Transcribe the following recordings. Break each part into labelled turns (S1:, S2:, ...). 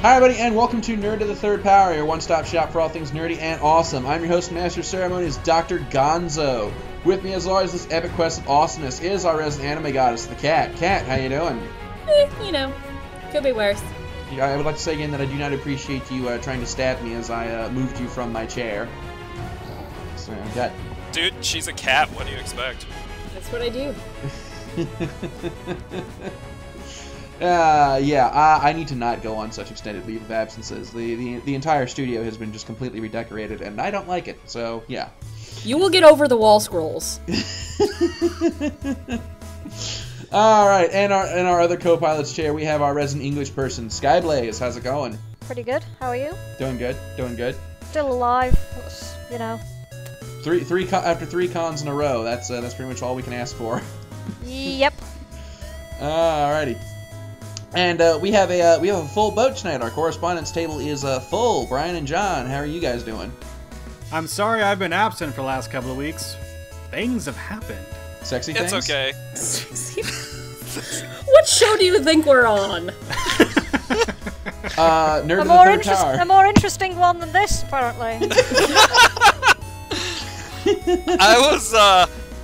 S1: Hi everybody, and welcome to Nerd to the Third Power, your one-stop shop for all things nerdy and awesome. I'm your host and master of ceremonies, Dr. Gonzo. With me, as always, this epic quest of awesomeness is our resident anime goddess, the Cat. Cat, how you doing?
S2: You know, could be worse.
S1: Yeah, I would like to say again that I do not appreciate you trying to stab me as I moved you from my chair. So, got...
S3: Dude, she's a cat. What do you expect?
S2: That's what I do.
S1: I need to not go on such extended leave of absences. The entire studio has been just completely redecorated, and I don't like it. So yeah.
S2: You will get over the wall scrolls.
S1: All right, and our other co-pilot's chair, we have our resident English person, Skyblaze. How's it going?
S4: Pretty good. How are you?
S1: Doing good. Doing good.
S4: Still alive. You know.
S1: After three cons in a row. That's pretty much all we can ask for.
S4: Yep.
S1: Alrighty. And we have a full boat tonight. Our correspondence table is full. Brian and John, how are you guys doing?
S5: I'm sorry I've been absent for the last couple of weeks. Things have happened.
S1: Sexy things?
S3: It's okay.
S2: What show do you think we're on?
S1: Nerd of the Third Tower.
S4: A more interesting one than this, apparently.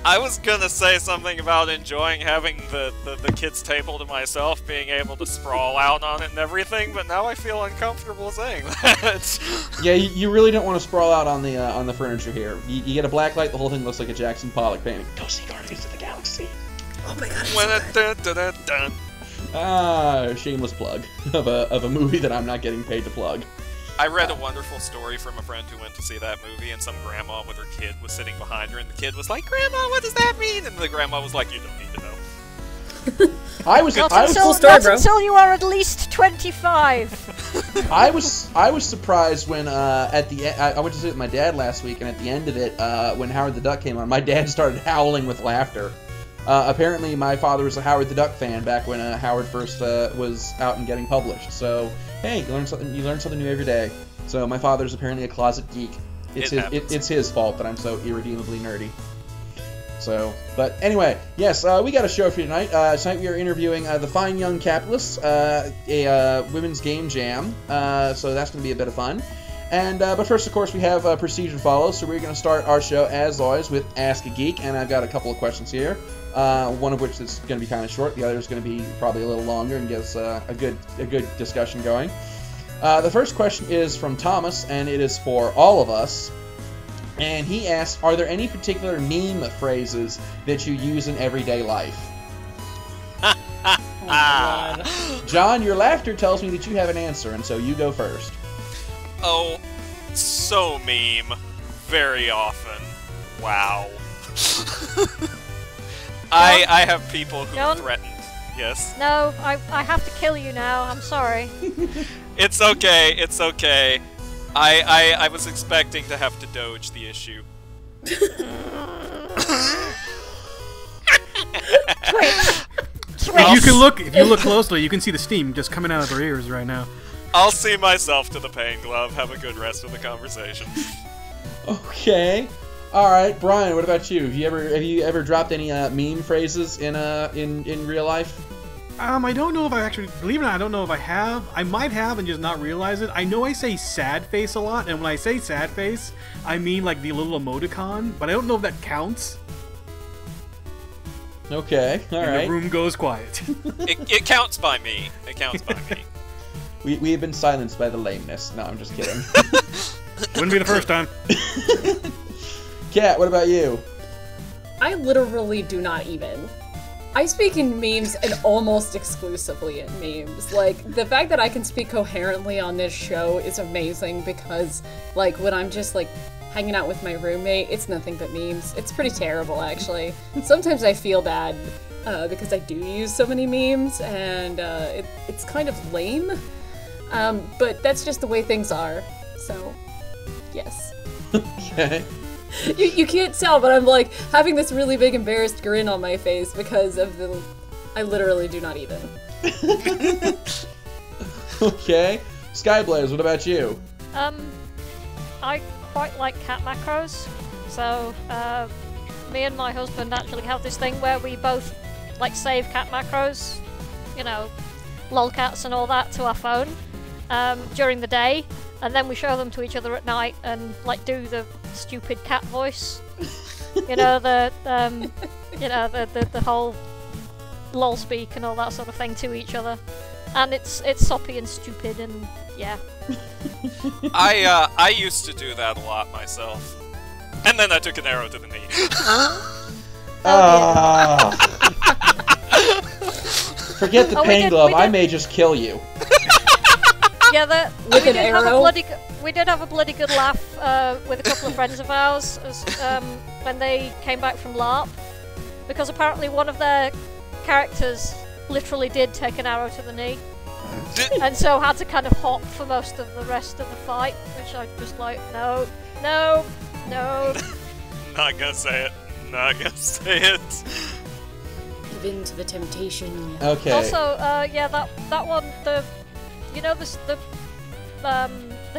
S3: I was gonna say something about enjoying having the kids' table to myself, being able to sprawl out on it and everything, but now I feel uncomfortable saying that.
S1: Yeah, you really don't want to sprawl out on the furniture here. You get a black light, the whole thing looks like a Jackson Pollock painting. Go see Guardians of the Galaxy. Oh my god. Shameless plug of a movie that I'm not getting paid to plug.
S3: I read a wonderful story from a friend who went to see that movie, and some grandma with her kid was sitting behind her, and the kid was like, "Grandma, what does that mean?" And the grandma was like, "You don't need to know."
S4: Until you are at least 25.
S1: I was surprised when at the end, I went to see it with my dad last week, and at the end of it, when Howard the Duck came on, my dad started howling with laughter. Apparently, my father was a Howard the Duck fan back when Howard first was out and getting published. So, hey, you learn something new every day. So, my father's apparently a closet geek. It's his fault that I'm so irredeemably nerdy. So, but anyway, yes, we got a show for you tonight. Tonight we are interviewing the Fine Young Capitalists, a women's game jam. So that's going to be a bit of fun. And but first, of course, we have procedure to follow. So we're going to start our show as always with Ask a Geek, and I've got a couple of questions here. One of which is going to be kind of short. The other is going to be probably a little longer and get us a good discussion going. The first question is from Thomas, and it is for all of us. And he asks, are there any particular meme phrases that you use in everyday life?
S2: Oh my God.
S1: John, your laughter tells me that you have an answer, and so you go first.
S3: Oh, so meme. Very often. Wow. I have people who
S4: John?
S3: threatened. Yes?
S4: No, I have to kill you now. I'm sorry.
S3: It's okay, it's okay. I was expecting to have to dodge the issue.
S5: If you look closely, you can see the steam just coming out of their ears right now.
S3: I'll see myself to the pain glove. Have a good rest of the conversation.
S1: Okay. All right, Brian. What about you? Have you ever dropped any meme phrases in real life?
S5: I don't know if I actually, believe it or not, I don't know if I have. I might have and just not realize it. I know I say sad face a lot, and when I say sad face, I mean like the little emoticon, but I don't know if that counts.
S1: Okay, all right.
S5: The room goes quiet.
S3: It counts by me. It counts by me.
S1: We have been silenced by the lameness. No, I'm just kidding.
S5: Wouldn't be the first time.
S1: Kat, what about you?
S2: I literally do not even. I speak in memes and almost exclusively in memes. Like, the fact that I can speak coherently on this show is amazing because, like, when I'm just, like, hanging out with my roommate, it's nothing but memes. It's pretty terrible, actually. Sometimes I feel bad because I do use so many memes, and it's kind of lame. But that's just the way things are. So, yes.
S1: Okay.
S2: You can't tell, but I'm like having this really big embarrassed grin on my face because of I literally do not even.
S1: Okay. Skyblaze, what about you?
S4: I quite like cat macros, so me and my husband actually have this thing where we both like save cat macros, you know, lolcats and all that to our phone. during the day, and then we show them to each other at night and like do the stupid cat voice. You know, the whole lol speak and all that sort of thing to each other, and it's soppy and stupid, and yeah.
S3: I used to do that a lot myself, and then I took an arrow to the knee.
S1: Forget the pain glove. I may just kill you.
S4: Yeah,
S2: with an arrow.
S4: We did have a bloody good laugh with a couple of friends of ours when they came back from LARP, because apparently one of their characters literally did take an arrow to the knee, and so had to kind of hop for most of the rest of the fight, which I just like, no.
S3: Not gonna say it. Not gonna say it.
S2: Give in to the temptation.
S1: Okay.
S4: Also, yeah, that one, the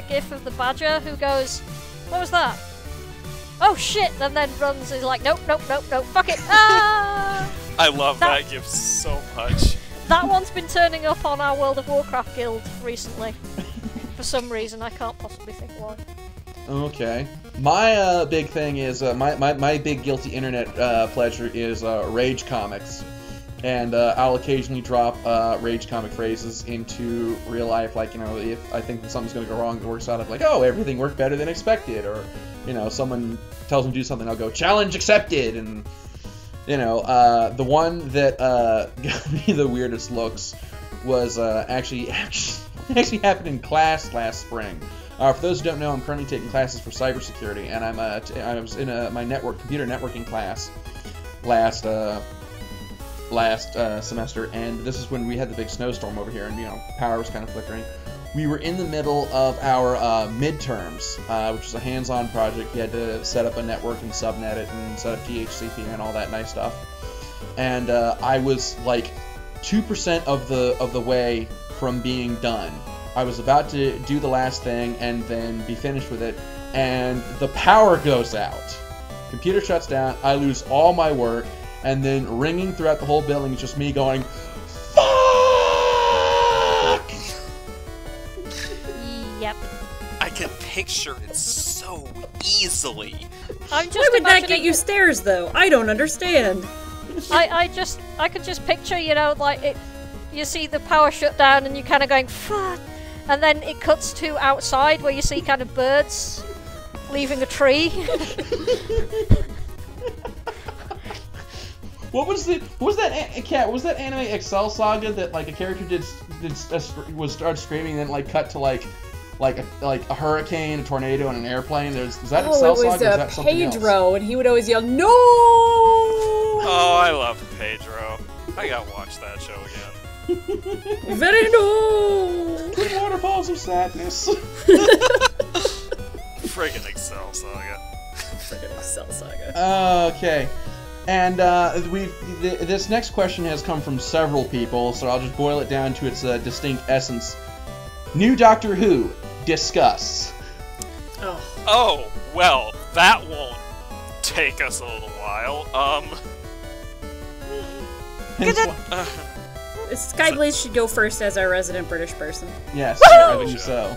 S4: gif of the badger who goes, what was that? Oh shit! And then runs and is like, nope, fuck it! Ah!
S3: I love that gif so much.
S4: That one's been turning up on our World of Warcraft guild recently. For some reason, I can't possibly think why.
S1: Okay. My big thing is, my big guilty internet pleasure is Rage comics. And I'll occasionally drop Rage comic phrases into real life, like, you know, if I think something's going to go wrong, it works out of like, oh, everything worked better than expected, or, you know, someone tells me to do something, I'll go, challenge accepted, and, you know, the one that got me the weirdest looks was actually happened in class last spring. For those who don't know, I'm currently taking classes for cybersecurity, and I was in my computer networking class last semester, and this is when we had the big snowstorm over here, and, you know, power was kind of flickering. We were in the middle of our midterms, which was a hands-on project. You had to set up a network and subnet it and set up DHCP and all that nice stuff. And I was like 2% of the way from being done. I was about to do the last thing and then be finished with it, and the power goes out. Computer shuts down, I lose all my work, and then ringing throughout the whole building is just me going, fuck!
S4: Yep.
S3: I can picture it so easily.
S2: Why would that get you stairs, though? I don't understand.
S4: I could just picture, you know, like it. You see the power shut down, and you kind of going fuck, and then it cuts to outside where you see kind of birds leaving a tree.
S1: What was that anime Excel Saga that like a character started screaming and then like cut to like a hurricane, a tornado, and an airplane? Was that Excel Saga? Or is that something else?
S2: Pedro, and he would always yell, "No!"
S3: Oh, I love Pedro. I gotta watch that show again.
S2: Very no.
S1: Twin waterfalls of sadness.
S3: Friggin' Excel Saga.
S2: Friggin' Excel Saga.
S1: Okay. And this next question has come from several people, so I'll just boil it down to its distinct essence. New Doctor Who, discuss.
S3: Oh, well, that won't take us a little while.
S2: Skyblaze should go first as our resident British person.
S1: Yes, I believe so.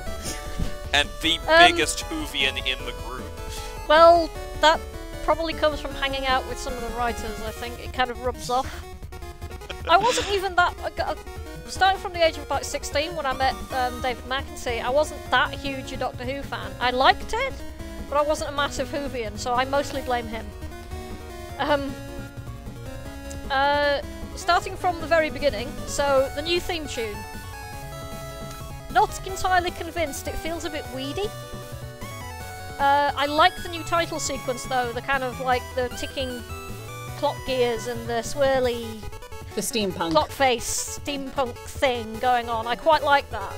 S3: And the biggest Whovian in the group.
S4: Well, that probably comes from hanging out with some of the writers. I think it kind of rubs off. I wasn't even that. Starting from the age of about 16 when I met David Mackenzie, I wasn't that huge a Doctor Who fan. I liked it, but I wasn't a massive Whovian, so I mostly blame him. Starting from the very beginning, so the new theme tune. Not entirely convinced, it feels a bit weedy. I like the new title sequence though, the kind of like the ticking clock gears and the swirly...
S2: The steampunk.
S4: Clock face, steampunk thing going on. I quite like that.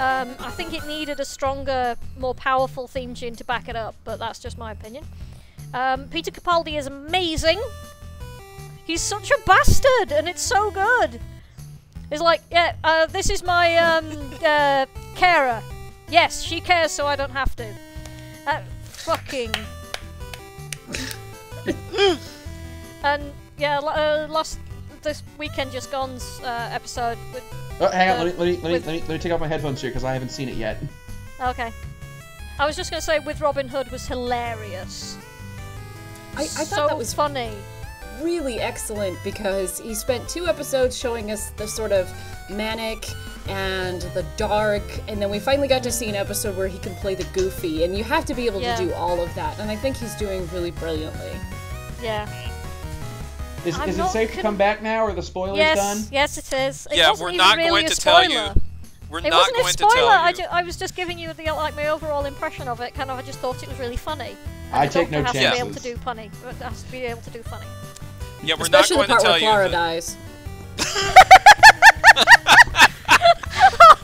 S4: I think it needed a stronger, more powerful theme tune to back it up, but that's just my opinion. Peter Capaldi is amazing. He's such a bastard, and it's so good. It's like, yeah, this is my carer. Yes, she cares, so I don't have to. Fucking. And yeah, this weekend just gone's episode. With,
S1: oh, hang on, let me take off my headphones here because I haven't seen it yet.
S4: Okay. I was just going to say, with Robin Hood was hilarious.
S2: I thought that was
S4: funny.
S2: Really excellent because he spent 2 episodes showing us the sort of manic and the dark, and then we finally got to see an episode where he can play the goofy, and you have to be able to do all of that, and I think he's doing really brilliantly.
S4: Yeah.
S1: Is it safe to come back now, or the spoilers done?
S4: Yes, it is.
S3: Yeah, we're not going to tell you. We're not going to tell you.
S4: I was just giving you my overall impression of it. Kind of, I just thought it was really funny.
S1: I take no chances.
S4: Has to be able to do funny. It has to be able to do funny.
S3: Yeah, we're
S2: Especially
S3: not going to tell you.
S2: Clara dies.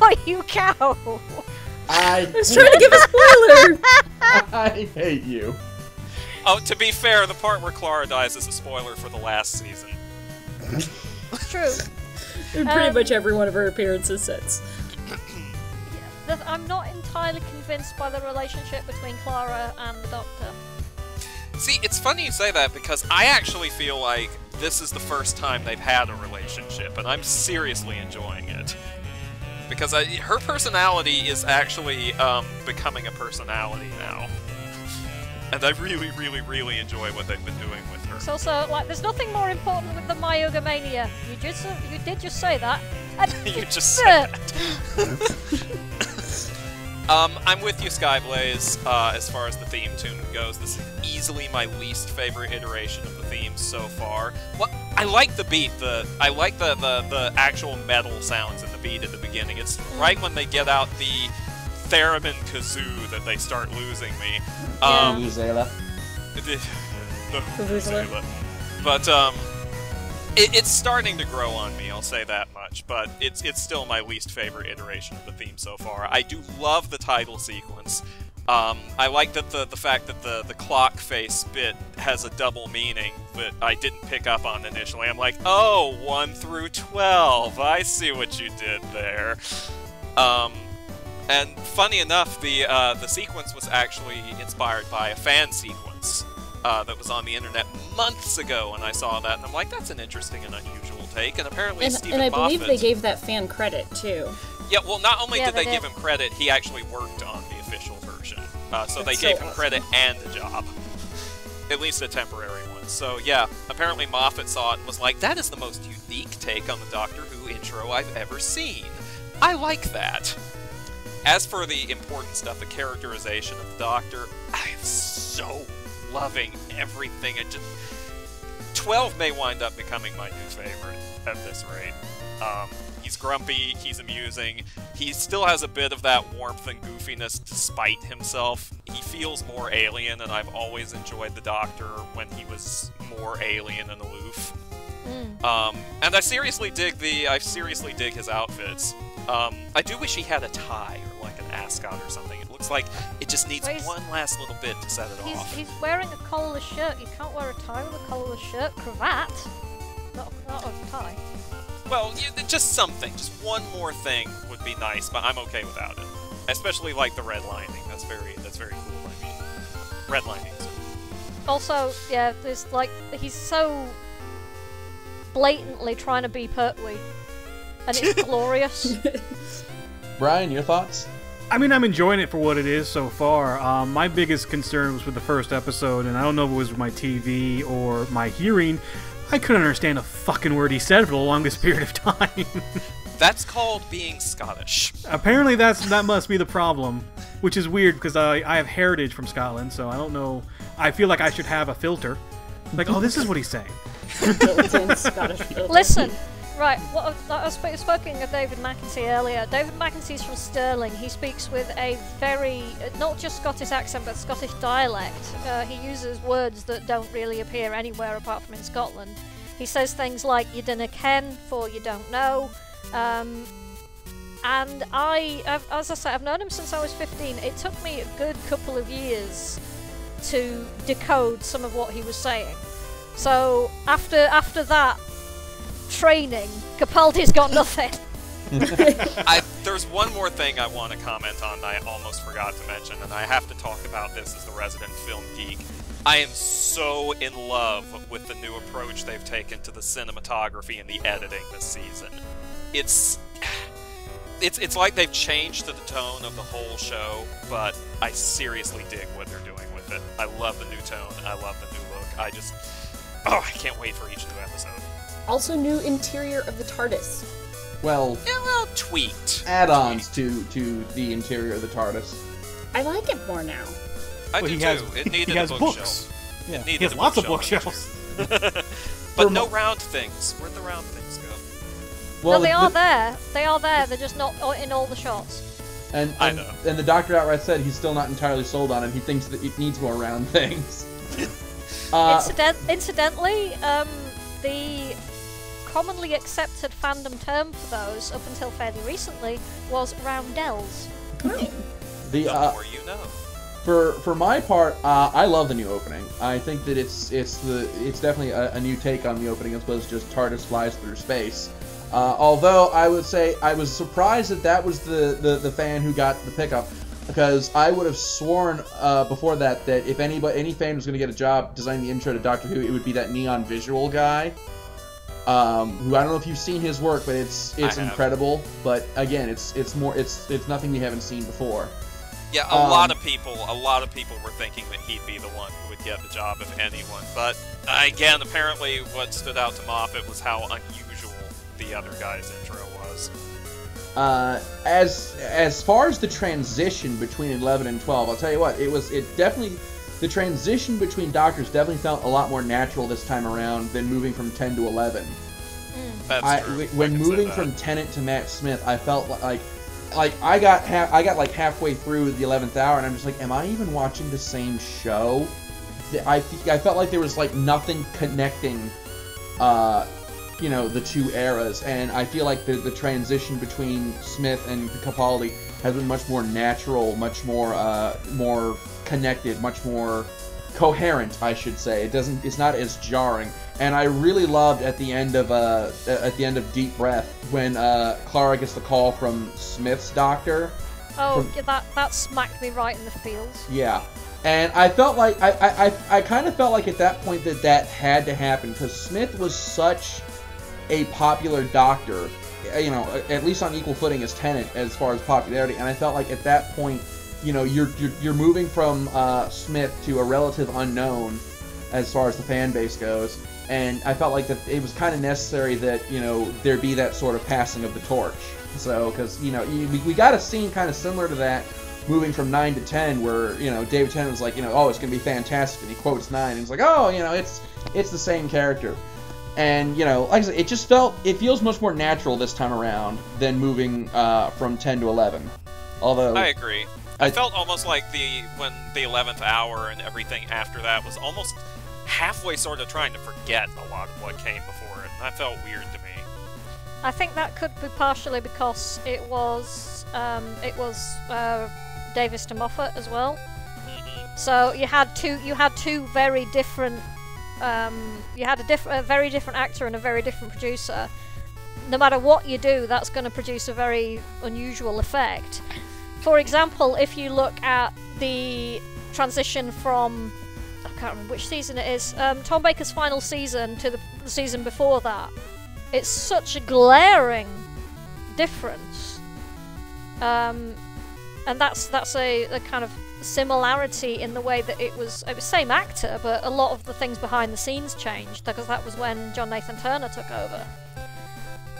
S4: Oh, you cow!
S1: I
S2: was trying to give a spoiler.
S1: I hate you.
S3: Oh, to be fair, the part where Clara dies is a spoiler for the last season.
S4: True.
S2: In pretty much every one of her appearances since.
S4: I'm not entirely convinced by the relationship between Clara and the Doctor.
S3: See, it's funny you say that because I actually feel like this is the first time they've had a relationship, and I'm seriously enjoying it. Because her personality is actually becoming a personality now. And I really, really, really enjoy what they've been doing with her.
S4: It's also, like, there's nothing more important with the Myuga Mania. You did just say that.
S3: You just said that. I'm with you, Skyblaze, as far as the theme tune goes. This is easily my least favorite iteration of the theme so far. Well, I like the beat. I like the actual metal sounds in the beat at the beginning. It's right when they get out the theremin kazoo that they start losing me.
S1: Vuvuzela.
S3: Vuvuzela. But it's starting to grow on me, I'll say that much, but it's still my least favorite iteration of the theme so far. I do love the title sequence. I like that the fact that the clock face bit has a double meaning that I didn't pick up on initially. I'm like, oh, 1 through 12, I see what you did there. And funny enough, the sequence was actually inspired by a fan sequence that was on the internet months ago, and I saw that, and I'm like, that's an interesting and unusual take, and apparently Stephen Moffat...
S2: And I believe they gave that fan credit, too.
S3: Yeah, well, not only did they give him credit, he actually worked on the official version. So they gave him credit and a job. At least a temporary one. So, yeah, apparently Moffat saw it and was like, that is the most unique take on the Doctor Who intro I've ever seen. I like that. As for the important stuff, the characterization of the Doctor, I am so loving everything. 12 may wind up becoming my new favorite at this rate. He's grumpy, he's amusing, he still has a bit of that warmth and goofiness despite himself. He feels more alien, and I've always enjoyed the Doctor when he was more alien and aloof. And I seriously dig his outfits. I do wish he had a tie or like an ascot or something. It looks like it just needs one last little bit to set it off.
S4: He's wearing a collarless shirt. You can't wear a tie with a collarless shirt. Cravat, not a tie.
S3: Well, just something. Just one more thing would be nice, but I'm okay without it. Especially like the red lining. That's very cool. I mean, red linings.
S4: Also, yeah, there's like he's so blatantly trying to be Pertwee, and it's glorious.
S1: Brian, your thoughts?
S5: I mean, I'm enjoying it for what it is so far. My biggest concern was with the first episode, and I don't know if it was my TV or my hearing. I couldn't understand a fucking word he said for the longest period of time.
S3: That's called being Scottish.
S5: Apparently that must be the problem, which is weird because I have heritage from Scotland, so I don't know. I feel like I should have a filter. Like, oh, this is what he's saying.
S4: Listen, right, I was speaking of David McEntee earlier. David McEntee's from Stirling. He speaks with a very, not just Scottish accent, but Scottish dialect. He uses words that don't really appear anywhere apart from in Scotland. He says things like, you dinna ken, for you don't know. And as I say, I've known him since I was 15. It took me a good couple of years to decode some of what he was saying. So after that training, Capaldi's got nothing.
S3: There's one more thing I want to comment on that I almost forgot to mention, and I have to talk about this as the resident film geek. I am so in love with the new approach they've taken to the cinematography and the editing this season. It's like they've changed the tone of the whole show, but I seriously dig what they're doing with it. I love the new tone. I love the new look. I can't wait for each new episode.
S2: Also, new interior of the TARDIS.
S1: Well,
S3: tweaked.
S1: Add-ons to the interior of the TARDIS.
S2: I like it more now.
S3: I do too. It needed a bookshelf.
S5: Yeah, he has lots of bookshelves.
S3: But no round things. Where'd the round things go?
S4: Well, they are there. They are there. They're just not in all the shots.
S1: And
S3: I know.
S1: And the doctor outright said he's still not entirely sold on him. He thinks that it needs more round things.
S4: Incidentally, the commonly accepted fandom term for those, up until fairly recently, was roundels.
S3: The more you know.
S1: For my part, I love the new opening. I think that it's definitely a new take on the opening as opposed to just TARDIS flies through space. Although I would say I was surprised that was the fan who got the pickup, because I would have sworn before that if any fan was going to get a job designing the intro to Doctor Who, it would be that neon visual guy. Who I don't know if you've seen his work, but it's incredible. But again, it's nothing we haven't seen before.
S3: Yeah, a lot of people were thinking that he'd be the one who would get the job, if anyone. But again, apparently, what stood out to Moffat was how unusual the other guy's intro was.
S1: As far as the transition between 11 and 12, I'll tell you what, the transition between Doctors definitely felt a lot more natural this time around than moving from 10 to 11.
S3: That's true.
S1: When moving from Tennant to Matt Smith, I felt like I got halfway through the 11th hour, and I'm just like, am I even watching the same show? I felt like there was like nothing connecting, the two eras, and I feel like the transition between Smith and Capaldi has been much more natural, much more connected, much more coherent, I should say. It's not as jarring. And I really loved at the end of Deep Breath when Clara gets the call from Smith's doctor.
S4: Oh, that smacked me right in the feels.
S1: Yeah, and I felt like I kind of felt like at that point that had to happen, because Smith was such a popular doctor, at least on equal footing as Tennant as far as popularity. And I felt like at that point, you're moving from Smith to a relative unknown as far as the fan base goes. And I felt like that it was kind of necessary that, there be that sort of passing of the torch. So, because, we got a scene kind of similar to that moving from 9 to 10 where, David Tennant was like, oh, it's going to be fantastic. And he quotes 9 and he's like, oh, it's the same character. And, like I said, it feels much more natural this time around than moving from 10 to 11. Although...
S3: I agree. I felt almost like when the 11th hour and everything after that was almost halfway sort of trying to forget a lot of what came before it. And that felt weird to me.
S4: I think that could be partially because it was Davis to Moffat as well. So you had two very different. You had a very different actor and a very different producer. No matter what you do, that's going to produce a very unusual effect. For example, if you look at the transition from, I can't remember which season it is, Tom Baker's final season to the season before that, it's such a glaring difference. And that's a kind of similarity in the way that it was same actor, but a lot of the things behind the scenes changed, because that was when John Nathan Turner took over.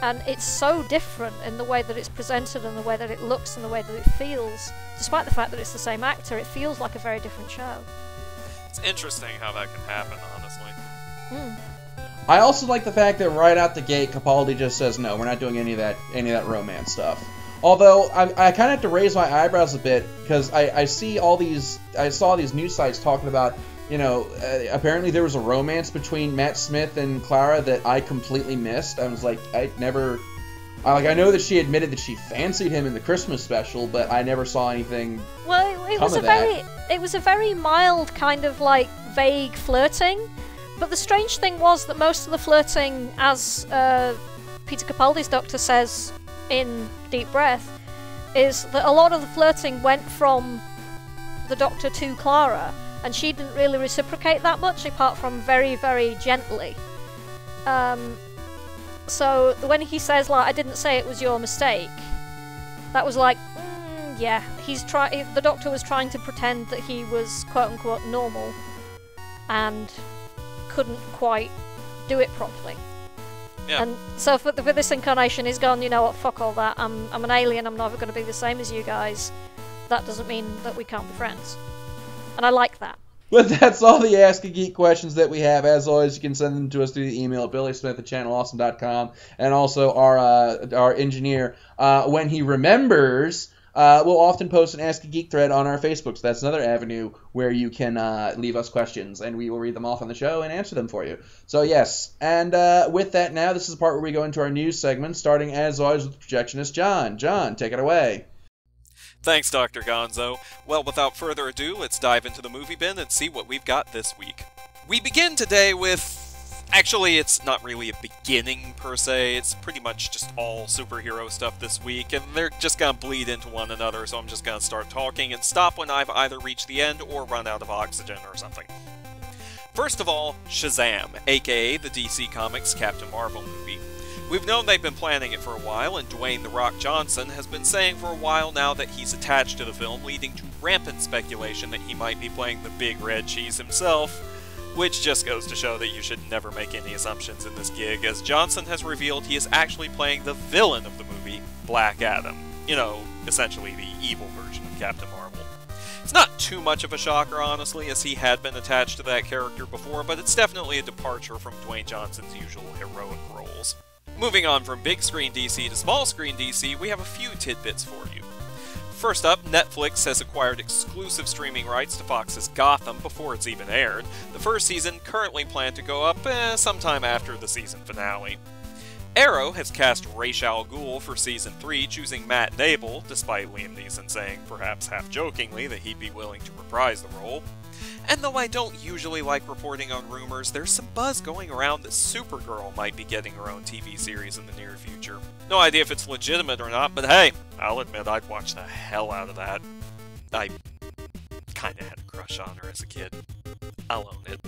S4: And it's so different in the way that it's presented and the way that it looks and the way that it feels. Despite the fact that it's the same actor, it feels like a very different show.
S3: It's interesting how that can happen, honestly.
S1: I also like the fact that right out the gate, Capaldi just says, no, we're not doing any of that romance stuff. Although, I kind of have to raise my eyebrows a bit, because I saw these news sites talking about, apparently there was a romance between Matt Smith and Clara that I completely missed. I was like, I know that she admitted that she fancied him in the Christmas special, but I never saw anything.
S4: Well, it was a very mild kind of like vague flirting. But the strange thing was that most of the flirting, as Peter Capaldi's doctor says in Deep Breath, is that a lot of the flirting went from the Doctor to Clara, and she didn't really reciprocate that much, apart from very, very gently. So when he says, like, I didn't say it was your mistake, that was like, yeah, the Doctor was trying to pretend that he was quote-unquote normal, and couldn't quite do it properly.
S3: Yeah.
S4: And so for this incarnation, he's gone, you know what, fuck all that, I'm an alien, I'm never going to be the same as you guys. That doesn't mean that we can't be friends. And I like that.
S1: But that's all the Ask a Geek questions that we have. As always, you can send them to us through the email at billysmith@channelawesome.com. And also our engineer, when he remembers, will often post an Ask a Geek thread on our Facebook. So that's another avenue where you can leave us questions, and we will read them off on the show and answer them for you. So yes, and with that now, this is the part where we go into our news segment, starting as always with Projectionist John. John, take it away.
S3: Thanks, Dr. Gonzo. Well, without further ado, let's dive into the movie bin and see what we've got this week. We begin today with... Actually, it's not really a beginning, per se. It's pretty much just all superhero stuff this week, and they're just gonna bleed into one another, so I'm just gonna start talking and stop when I've either reached the end or run out of oxygen or something. First of all, Shazam, aka the DC Comics Captain Marvel movie. We've known they've been planning it for a while, and Dwayne "The Rock" Johnson has been saying for a while now that he's attached to the film, leading to rampant speculation that he might be playing the Big Red Cheese himself, which just goes to show that you should never make any assumptions in this gig, as Johnson has revealed he is actually playing the villain of the movie, Black Adam. You know, essentially the evil version of Captain Marvel. It's not too much of a shocker, honestly, as he had been attached to that character before, but it's definitely a departure from Dwayne Johnson's usual heroic roles. Moving on from big screen DC to small screen DC, we have a few tidbits for you. First up, Netflix has acquired exclusive streaming rights to Fox's Gotham before it's even aired. The first season currently planned to go up sometime after the season finale. Arrow has cast Ra's al Ghul for Season 3, choosing Matt Nable, despite Liam Neeson saying, perhaps half-jokingly, that he'd be willing to reprise the role. And though I don't usually like reporting on rumors, there's some buzz going around that Supergirl might be getting her own TV series in the near future. No idea if it's legitimate or not, but hey, I'll admit I'd watch the hell out of that. I kinda had a crush on her as a kid. I'll own it.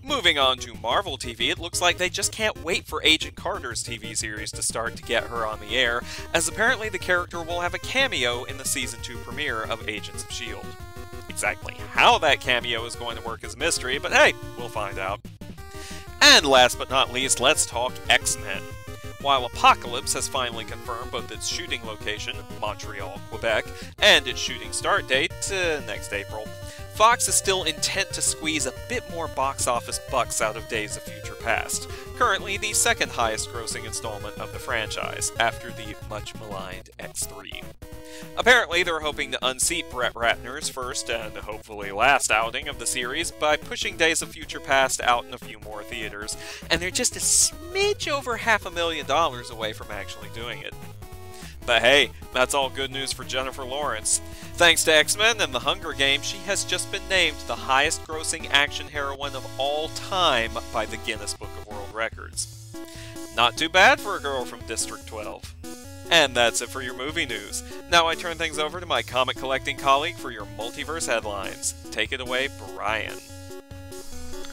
S3: Moving on to Marvel TV, it looks like they just can't wait for Agent Carter's TV series to start to get her on the air, as apparently the character will have a cameo in the Season 2 premiere of Agents of S.H.I.E.L.D. Exactly how that cameo is going to work is a mystery, but hey, we'll find out. And last but not least, let's talk X-Men. While Apocalypse has finally confirmed both its shooting location, Montreal, Quebec, and its shooting start date, next April, Fox is still intent to squeeze a bit more box office bucks out of Days of Future Past, currently the second highest grossing installment of the franchise, after the much maligned X3. Apparently, they're hoping to unseat Brett Ratner's first and hopefully last outing of the series by pushing Days of Future Past out in a few more theaters, and they're just a smidge over $500,000 away from actually doing it. But hey, that's all good news for Jennifer Lawrence. Thanks to X-Men and The Hunger Games, she has just been named the highest grossing action heroine of all time by the Guinness Book of World Records. Not too bad for a girl from District 12. And that's it for your movie news. Now I turn things over to my comic collecting colleague for your Multiverse headlines. Take it away, Brian.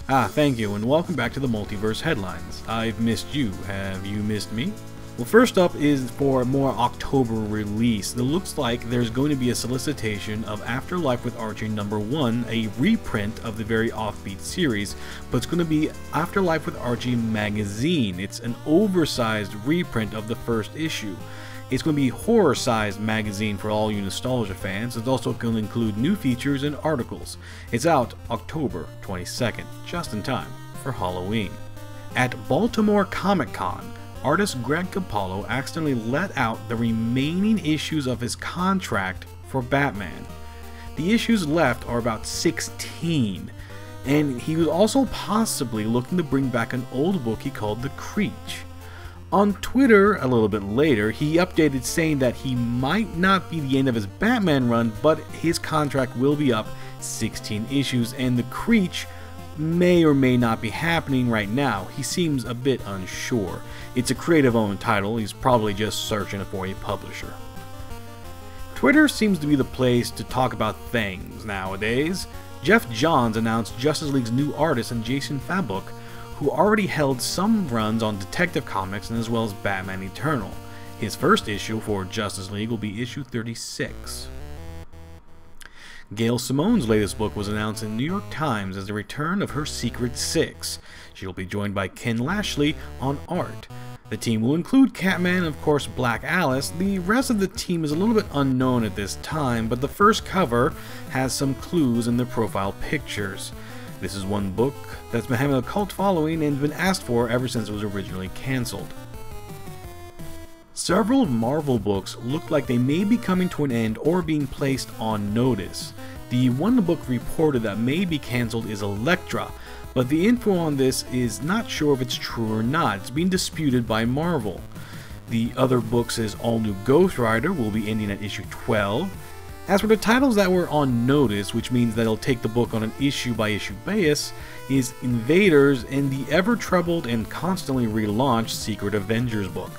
S5: Thank you, and welcome back to the Multiverse headlines. I've missed you. Have you missed me? Well, first up is for a more October release. It looks like there's going to be a solicitation of Afterlife with Archie #1, a reprint of the very offbeat series, but it's going to be Afterlife with Archie magazine. It's an oversized reprint of the first issue. It's going to be a horror-sized magazine for all you nostalgia fans. It's also going to include new features and articles. It's out October 22nd, just in time for Halloween. At Baltimore Comic Con, artist Greg Capullo accidentally let out the remaining issues of his contract for Batman. The issues left are about 16, and he was also possibly looking to bring back an old book he called The Creech. On Twitter, a little bit later, he updated saying that he might not be the end of his Batman run, but his contract will be up 16 issues, and The Creech may or may not be happening right now. He seems a bit unsure. It's a creative-owned title. He's probably just searching for a publisher. Twitter seems to be the place to talk about things nowadays. Jeff Johns announced Justice League's new artist in Jason Fabok, who already held some runs on Detective Comics and as well as Batman Eternal. His first issue for Justice League will be issue 36. Gail Simone's latest book was announced in the New York Times as the return of her Secret Six. She will be joined by Ken Lashley on art. The team will include Catman and of course Black Alice. The rest of the team is a little bit unknown at this time, but the first cover has some clues in the profile pictures. This is one book that's been having a cult following and been asked for ever since it was originally cancelled. Several Marvel books look like they may be coming to an end or being placed on notice. The one book reported that may be cancelled is Elektra, but the info on this is not sure if it's true or not. It's being disputed by Marvel. The other books is All New Ghost Rider will be ending at issue 12. As for the titles that were on notice, which means that it'll take the book on an issue-by-issue basis, is Invaders and the ever-troubled and constantly relaunched Secret Avengers book.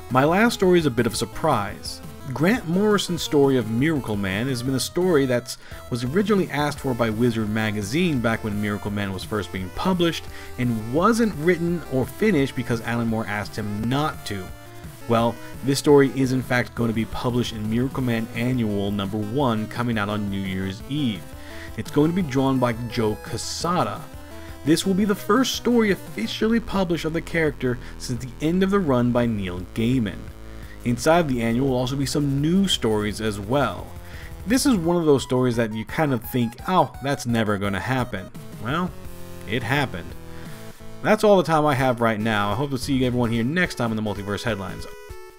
S5: My last story is a bit of a surprise. Grant Morrison's story of Miracle Man has been a story that was originally asked for by Wizard magazine back when Miracle Man was first being published and wasn't written or finished because Alan Moore asked him not to. Well, this story is in fact going to be published in Miracle Man Annual number 1 coming out on New Year's Eve. It's going to be drawn by Joe Quesada. This will be the first story officially published of the character since the end of the run by Neil Gaiman. Inside the annual will also be some new stories as well. This is one of those stories that you kind of think, oh, that's never going to happen. Well, it happened. That's all the time I have right now. I hope to see everyone here next time in the Multiverse Headlines.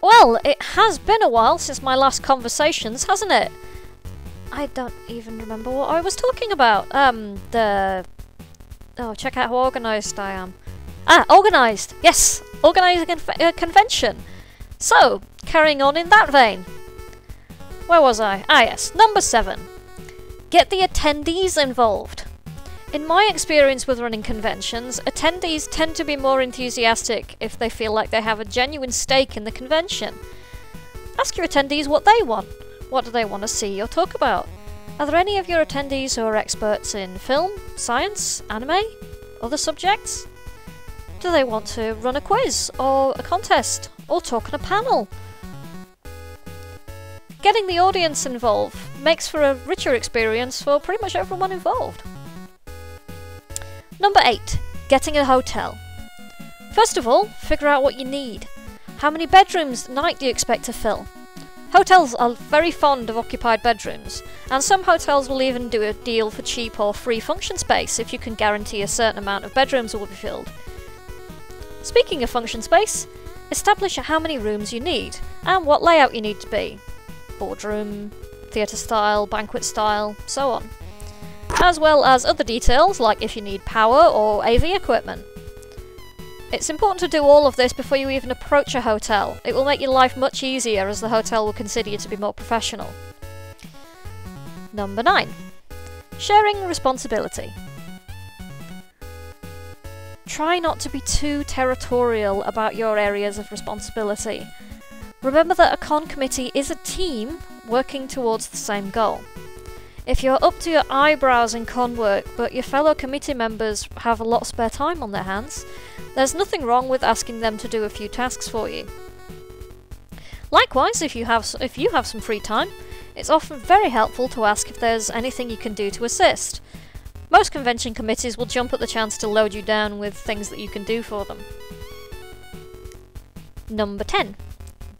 S4: Well, it has been a while since my last conversations, hasn't it? I don't even remember what I was talking about. Oh, check out how organised I am. Organised! Yes! Organising a convention. So, carrying on in that vein. Where was I? Yes, number 7. Get the attendees involved. In my experience with running conventions, attendees tend to be more enthusiastic if they feel like they have a genuine stake in the convention. Ask your attendees what they want. What do they want to see or talk about? Are there any of your attendees who are experts in film, science, anime, other subjects? Do they want to run a quiz, or a contest, or talk on a panel? Getting the audience involved makes for a richer experience for pretty much everyone involved. Number 8. Getting a hotel. First of all, figure out what you need. How many bedrooms a night do you expect to fill? Hotels are very fond of occupied bedrooms, and some hotels will even do a deal for cheap or free function space if you can guarantee a certain amount of bedrooms will be filled. Speaking of function space, establish how many rooms you need, and what layout you need to be. Boardroom, theatre style, banquet style, so on. As well as other details like if you need power or AV equipment. It's important to do all of this before you even approach a hotel. It will make your life much easier as the hotel will consider you to be more professional. Number 9. Sharing responsibility. Try not to be too territorial about your areas of responsibility. Remember that a con committee is a team working towards the same goal. If you're up to your eyebrows in con work, but your fellow committee members have a lot of spare time on their hands, there's nothing wrong with asking them to do a few tasks for you. Likewise, if you have some free time, it's often very helpful to ask if there's anything you can do to assist. Most convention committees will jump at the chance to load you down with things that you can do for them. Number 10.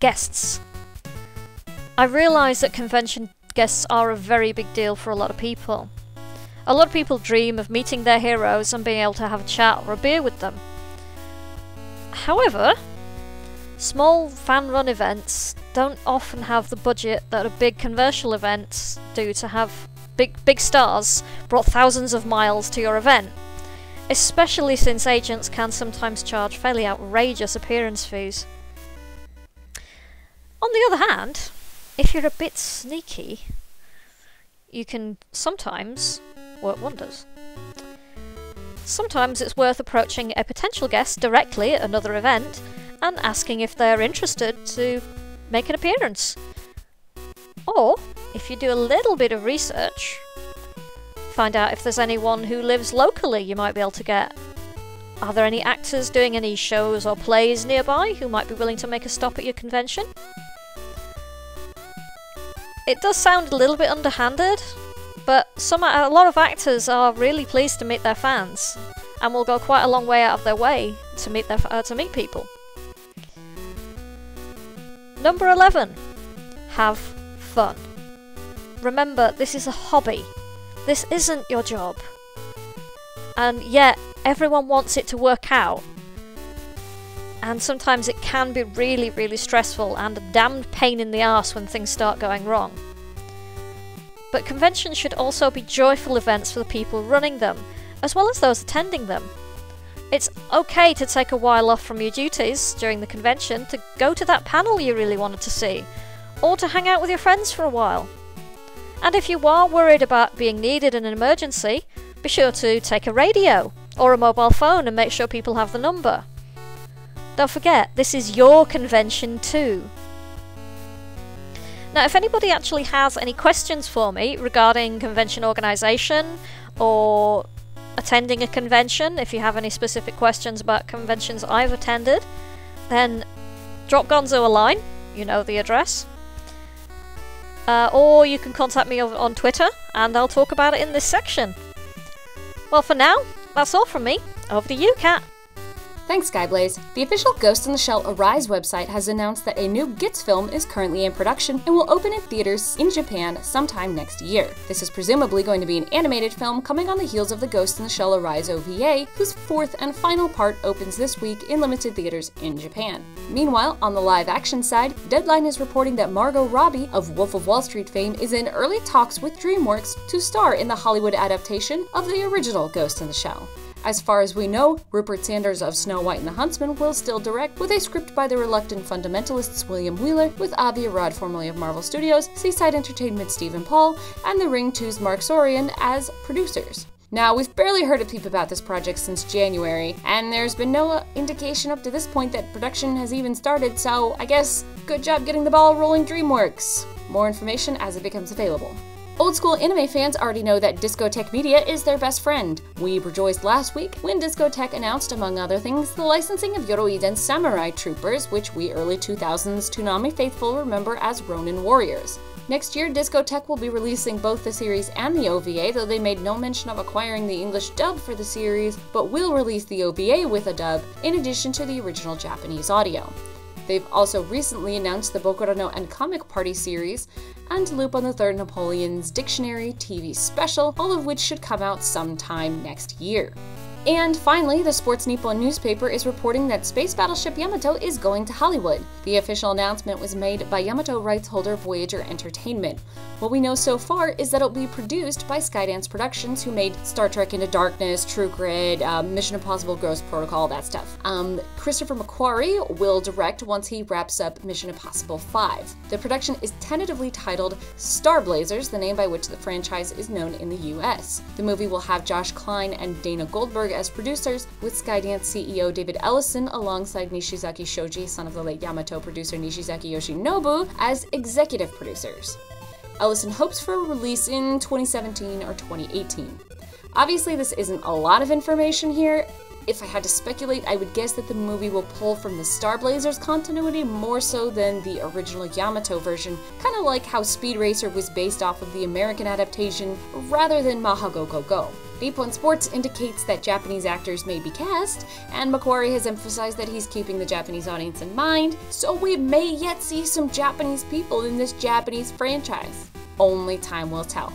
S4: Guests. I realise that convention guests are a very big deal for a lot of people. A lot of people dream of meeting their heroes and being able to have a chat or a beer with them. However, small fan-run events don't often have the budget that a big conventional events do to have big stars brought thousands of miles to your event, especially since agents can sometimes charge fairly outrageous appearance fees. On the other hand, if you're a bit sneaky, you can sometimes work wonders. Sometimes it's worth approaching a potential guest directly at another event and asking if they're interested to make an appearance. Or, if you do a little bit of research, find out if there's anyone who lives locally you might be able to get. Are there any actors doing any shows or plays nearby who might be willing to make a stop at your convention? It does sound a little bit underhanded, but a lot of actors are really pleased to meet their fans, and will go quite a long way out of their way to meet people. Number 11. Have fun. Remember, this is a hobby. This isn't your job. And yet, everyone wants it to work out. And sometimes it can be really, really stressful and a damned pain in the arse when things start going wrong. But conventions should also be joyful events for the people running them, as well as those attending them. It's okay to take a while off from your duties during the convention to go to that panel you really wanted to see, or to hang out with your friends for a while. And if you are worried about being needed in an emergency, be sure to take a radio or a mobile phone and make sure people have the number. Don't forget, this is your convention too. Now, if anybody actually has any questions for me regarding convention organisation or attending a convention, if you have any specific questions about conventions I've attended, then drop Gonzo a line, you know the address. Or you can contact me on Twitter, and I'll talk about it in this section. Well, for now, that's all from me. Over to you, Kat.
S2: Thanks, Skyblaze. The official Ghost in the Shell Arise website has announced that a new Gitz film is currently in production and will open in theaters in Japan sometime next year. This is presumably going to be an animated film coming on the heels of the Ghost in the Shell Arise OVA, whose fourth and final part opens this week in limited theaters in Japan. Meanwhile, on the live-action side, Deadline is reporting that Margot Robbie of Wolf of Wall Street fame is in early talks with DreamWorks to star in the Hollywood adaptation of the original Ghost in the Shell. As far as we know, Rupert Sanders of Snow White and the Huntsman will still direct, with a script by the reluctant fundamentalists William Wheeler, with Avi Arad, formerly of Marvel Studios, Seaside Entertainment Stephen Paul, and The Ring 2's Mark Sorian as producers. Now, we've barely heard a peep about this project since January, and there's been no indication up to this point that production has even started, so I guess good job getting the ball rolling, DreamWorks. More information as it becomes available. Old school anime fans already know that Discotek Media is their best friend. We rejoiced last week when Discotek announced, among other things, the licensing of Yoroiden's Samurai Troopers, which we early 2000s Toonami faithful remember as Ronin Warriors. Next year, Discotek will be releasing both the series and the OVA, though they made no mention of acquiring the English dub for the series, but will release the OVA with a dub, in addition to the original Japanese audio. They've also recently announced the Bokurano and Comic Party series, and Lupin III Napoleon's Dictionary TV special, all of which should come out sometime next year. And finally, the Sports Nippon newspaper is reporting that Space Battleship Yamato is going to Hollywood. The official announcement was made by Yamato rights holder Voyager Entertainment. What we know so far is that it'll be produced by Skydance Productions, who made Star Trek Into Darkness, True Grit, Mission Impossible Ghost Protocol, that stuff. Christopher McQuarrie will direct once he wraps up Mission Impossible 5. The production is tentatively titled Star Blazers, the name by which the franchise is known in the US. The movie will have Josh Klein and Dana Goldberg as producers, with Skydance CEO David Ellison alongside Nishizaki Shoji, son of the late Yamato producer Nishizaki Yoshinobu, as executive producers. Ellison hopes for a release in 2017 or 2018. Obviously, this isn't a lot of information here. If I had to speculate, I would guess that the movie will pull from the Star Blazers continuity more so than the original Yamato version, kind of like how Speed Racer was based off of the American adaptation rather than Maha Go Go Go. Nippon Sports indicates that Japanese actors may be cast, and McQuarrie has emphasized that he's keeping the Japanese audience in mind, so we may yet see some Japanese people in this Japanese franchise. Only time will tell.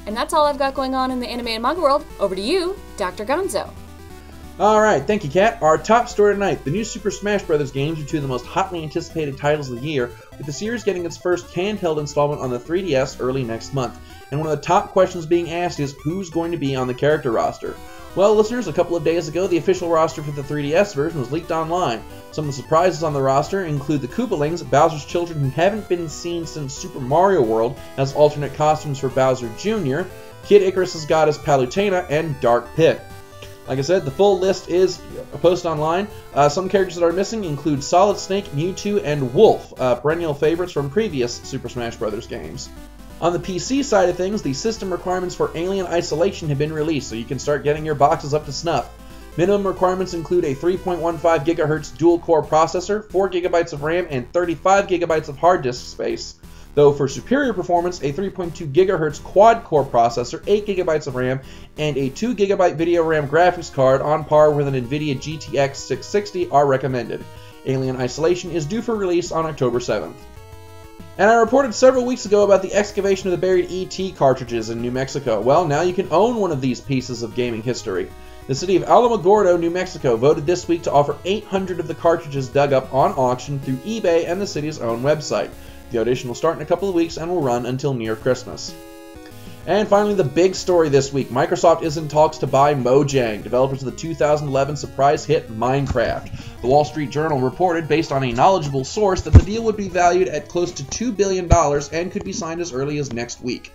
S2: And that's all I've got going on in the anime and manga world. Over to you, Dr. Gonzo.
S1: Alright, thank you, Kat. Our top story tonight, the new Super Smash Bros. Games are two of the most hotly anticipated titles of the year, with the series getting its first handheld installment on the 3DS early next month. And one of the top questions being asked is, who's going to be on the character roster? Well, listeners, a couple of days ago, the official roster for the 3DS version was leaked online. Some of the surprises on the roster include the Koopalings, Bowser's children who haven't been seen since Super Mario World, as alternate costumes for Bowser Jr., Kid Icarus's goddess Palutena, and Dark Pit. Like I said, the full list is posted online. Some characters that are missing include Solid Snake, Mewtwo, and Wolf, perennial favorites from previous Super Smash Bros. Games. On the PC side of things, the system requirements for Alien Isolation have been released, so you can start getting your boxes up to snuff. Minimum requirements include a 3.15 GHz dual-core processor, 4 GB of RAM, and 35 GB of hard disk space. Though for superior performance, a 3.2 GHz quad-core processor, 8 GB of RAM, and a 2 GB video RAM graphics card on par with an NVIDIA GTX 660 are recommended. Alien Isolation is due for release on October 7th. And I reported several weeks ago about the excavation of the buried ET cartridges in New Mexico. Well, now you can own one of these pieces of gaming history. The city of Alamogordo, New Mexico, voted this week to offer 800 of the cartridges dug up on auction through eBay and the city's own website. The audition will start in a couple of weeks and will run until near Christmas. And finally, the big story this week. Microsoft is in talks to buy Mojang, developers of the 2011 surprise hit Minecraft. The Wall Street Journal reported, based on a knowledgeable source, that the deal would be valued at close to $2 billion and could be signed as early as next week.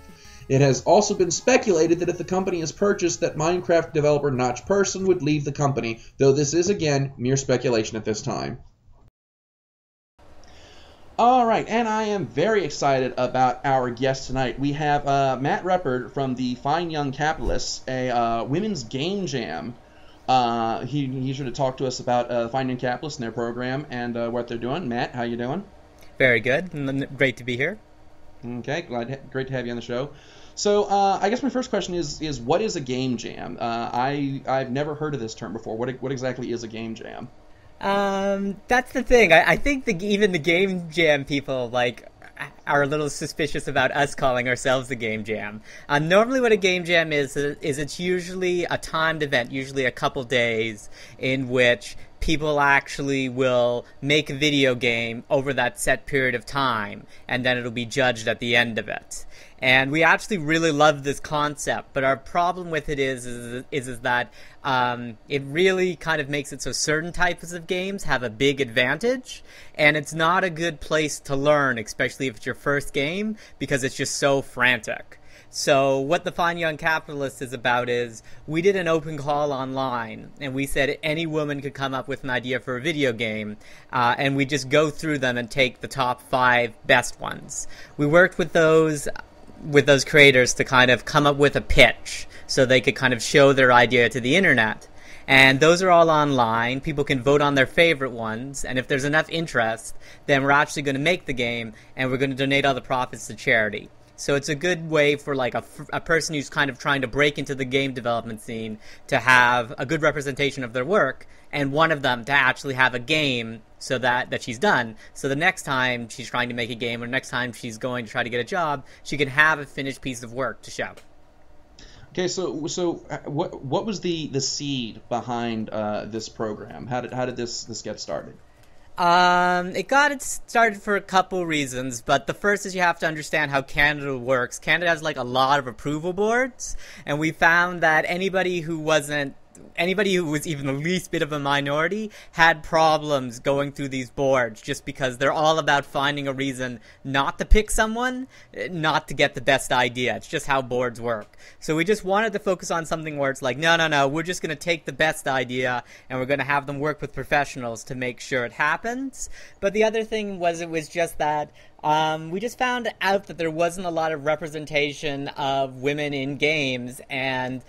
S1: It has also been speculated that if the company is purchased, that Minecraft developer Notch Person would leave the company, though this is, again, mere speculation at this time. Alright, and I am very excited about our guest tonight. We have Matt Ruppert from the Fine Young Capitalists, a women's game jam. He's here to talk to us about Fine Young Capitalists and their program and what they're doing. Matt, how you doing?
S6: Very good. Great to be here.
S1: Okay, great to have you on the show. So, I guess my first question is what is a game jam? I've never heard of this term before. What exactly is a game jam?
S6: That's the thing. I think even the game jam people are a little suspicious about us calling ourselves a game jam. Normally what a game jam is it's usually a timed event, usually a couple days, in which people actually will make a video game over that set period of time, and then it'll be judged at the end of it. And we actually really love this concept, but our problem with it is that it really kind of makes it so certain types of games have a big advantage, and it's not a good place to learn, especially if it's your first game, because it's just so frantic. So what the Fine Young Capitalist is about is we did an open call online, and we said any woman could come up with an idea for a video game, and we just go through them and take the top 5 best ones. We worked with those creators to kind of come up with a pitch so they could kind of show their idea to the internet. And those are all online. People can vote on their favorite ones, and if there's enough interest, then we're actually going to make the game, and we're going to donate all the profits to charity. So it's a good way for like a person who's kind of trying to break into the game development scene to have a good representation of their work, and one of them to actually have a game so that she's done. So the next time she's trying to make a game, or next time she's going to try to get a job, she can have a finished piece of work to show.
S1: Okay, so what was the seed behind this program? How did this get started?
S6: It got started for a couple reasons, but the first is you have to understand how Canada works. Canada has like a lot of approval boards, and we found that anybody who was even the least bit of a minority had problems going through these boards, just because they're all about finding a reason not to pick someone, not to get the best idea. It's just how boards work. So we just wanted to focus on something where it's like, no, we're just going to take the best idea and we're going to have them work with professionals to make sure it happens. But the other thing was, it was just that we just found out that there wasn't a lot of representation of women in games, and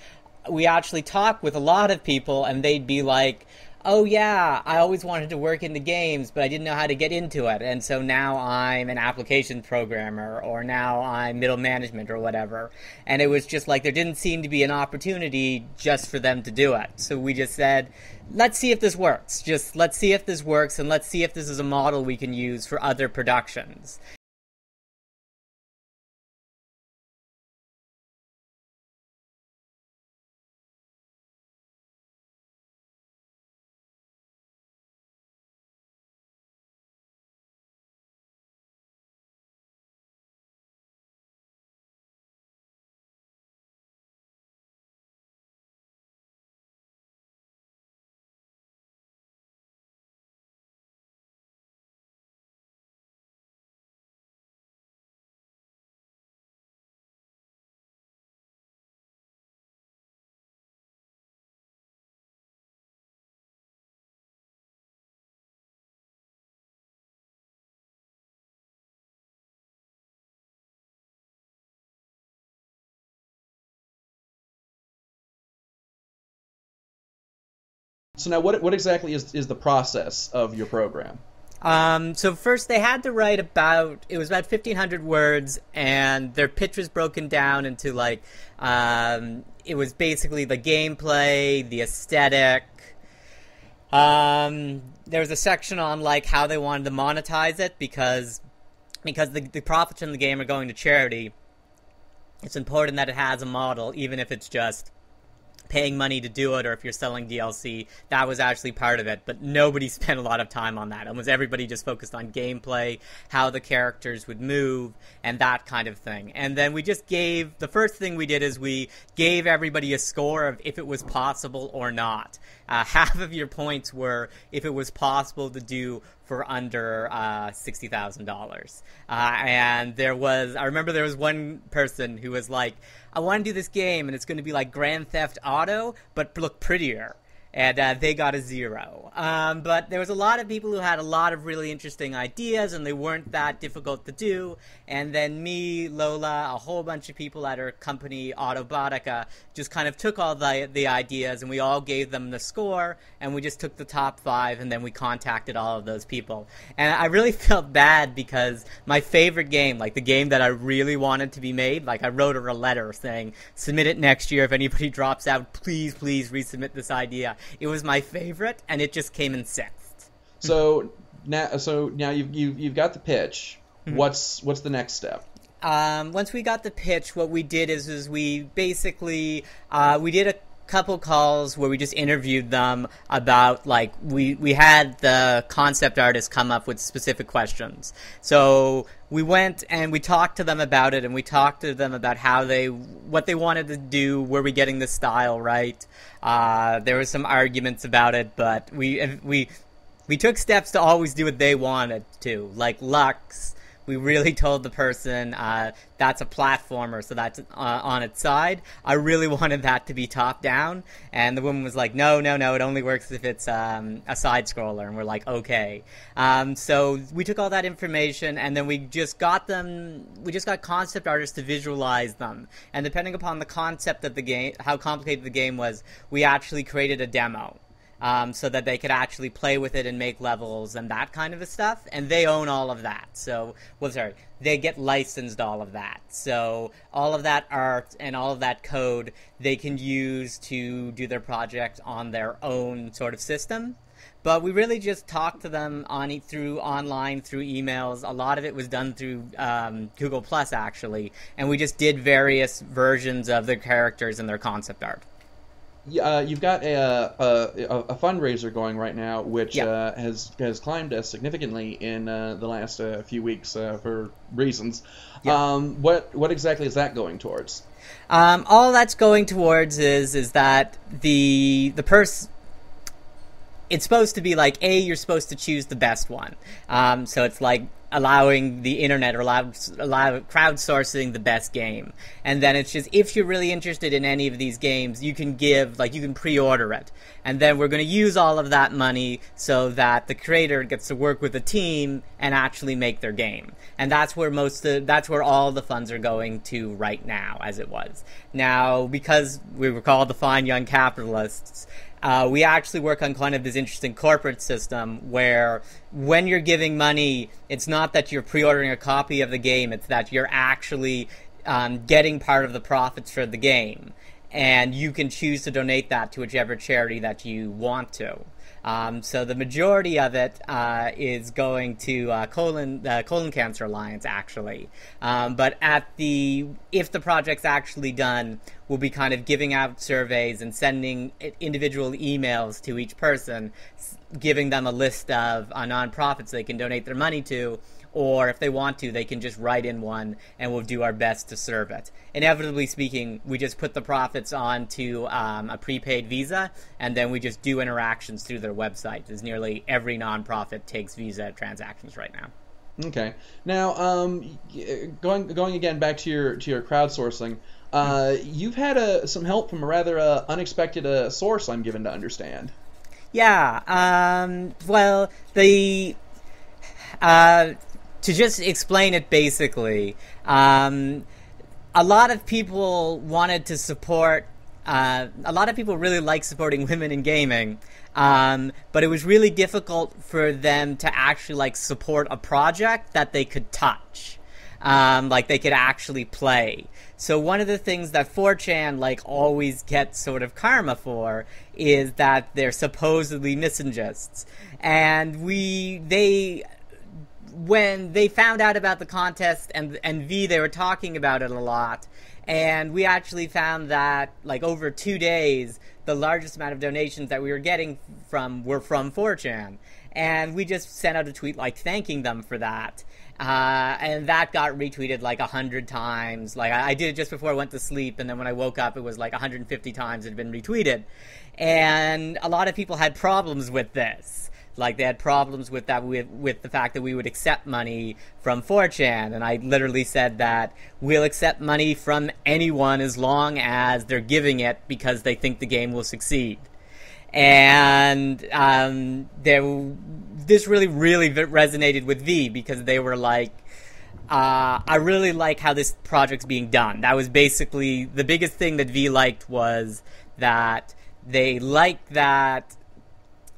S6: we actually talked with a lot of people, and they'd be like, oh yeah, I always wanted to work in the games, but I didn't know how to get into it, and so now I'm an application programmer, or now I'm middle management, or whatever. And it was just like there didn't seem to be an opportunity just for them to do it. So we just said, let's see if this works. Just let's see if this works, and let's see if this is a model we can use for other productions.
S1: So now, what exactly is the process of your program?
S6: So first they had to write about 1,500 words, and their pitch was broken down into like, it was basically the gameplay, the aesthetic. There was a section on like how they wanted to monetize it because the profits from the game are going to charity. It's important that it has a model, even if it's just paying money to do it, or if you're selling DLC. That was actually part of it, but nobody spent a lot of time on that. Almost everybody just focused on gameplay, how the characters would move, and that kind of thing. And then the first thing we did is we gave everybody a score of if it was possible or not. Half of your points were if it was possible to do for under $60,000. And I remember there was one person who was like, I want to do this game, and it's going to be like Grand Theft Auto, but look prettier. And they got a 0. But there was a lot of people who had a lot of really interesting ideas, and they weren't that difficult to do. And then me, Lola, a whole bunch of people at our company, Autobotica, just kind of took all the ideas, and we all gave them the score, and we just took the top 5, and then we contacted all of those people. And I really felt bad because my favorite game, like the game that I really wanted to be made, like I wrote her a letter saying, submit it next year. If anybody drops out, please resubmit this idea. It was my favorite, and it just came in 6th.
S1: So now you've got the pitch. What's the next step?
S6: Once we got the pitch, what we did is we basically we did a couple calls where we just interviewed them about, like, we had the concept artist come up with specific questions. So we went and we talked to them about it, and we talked to them about what they wanted to do. Were we getting the style right? There were some arguments about it, but we took steps to always do what they wanted to. Like Lux, we really told the person that's a platformer, so that's on its side. I really wanted that to be top down, and the woman was like, no, it only works if it's a side scroller, and we're like, okay. So we took all that information, and then we just got concept artists to visualize them, and depending upon the concept of the game, how complicated the game was, we actually created a demo. So that they could actually play with it and make levels and that kind of stuff, and they own all of that. So, they get licensed all of that. So all of that art and all of that code they can use to do their project on their own sort of system. But we really just talked to them through emails. A lot of it was done through Google Plus, actually, and we just did various versions of their characters and their concept art.
S1: You've got a fundraiser going right now, which has climbed significantly in the last few weeks for reasons. What exactly is that going towards?
S6: All that's going towards is that the person. It's supposed to be like, you're supposed to choose the best one. So it's like allowing the internet or allow crowdsourcing the best game. And then it's just, if you're really interested in any of these games, you can you can pre-order it. And then we're going to use all of that money so that the creator gets to work with a team and actually make their game. And that's where all the funds are going to right now, as it was. Now, because we were called the Fine Young Capitalists, we actually work on kind of this interesting corporate system where when you're giving money, it's not that you're pre-ordering a copy of the game, it's that you're actually getting part of the profits for the game. And you can choose to donate that to whichever charity that you want to. So the majority of it is going to Colon Cancer Alliance, actually. But if the project's actually done, we'll be kind of giving out surveys and sending individual emails to each person, giving them a list of nonprofits they can donate their money to, or if they want to, they can just write in one, and we'll do our best to serve it. Inevitably speaking, we just put the profits onto a prepaid Visa, and then we just do interactions through their website, as nearly every nonprofit takes Visa transactions right now.
S1: Okay. Now, going again back to your crowdsourcing, you've had some help from a rather unexpected source, I'm given to understand.
S6: Yeah. To just explain it basically, a lot of people wanted to support a lot of people really like supporting women in gaming, but it was really difficult for them to actually like support a project that they could touch, like they could actually play. So one of the things that 4chan like always gets sort of karma for is that they're supposedly misogynists, and when they found out about the contest and they were talking about it a lot, and we actually found that like over 2 days the largest amount of donations that we were getting were from 4chan, and we just sent out a tweet like thanking them for that. And that got retweeted like 100 times. Like I did it just before I went to sleep, and then when I woke up, it was like 150 times it had been retweeted. And a lot of people had problems with this. Like they had problems with that, with the fact that we would accept money from 4chan. And I literally said that we'll accept money from anyone as long as they're giving it because they think the game will succeed. And this really resonated with V, because they were like, I really like how this project's being done. That was basically the biggest thing that V liked, was that they liked that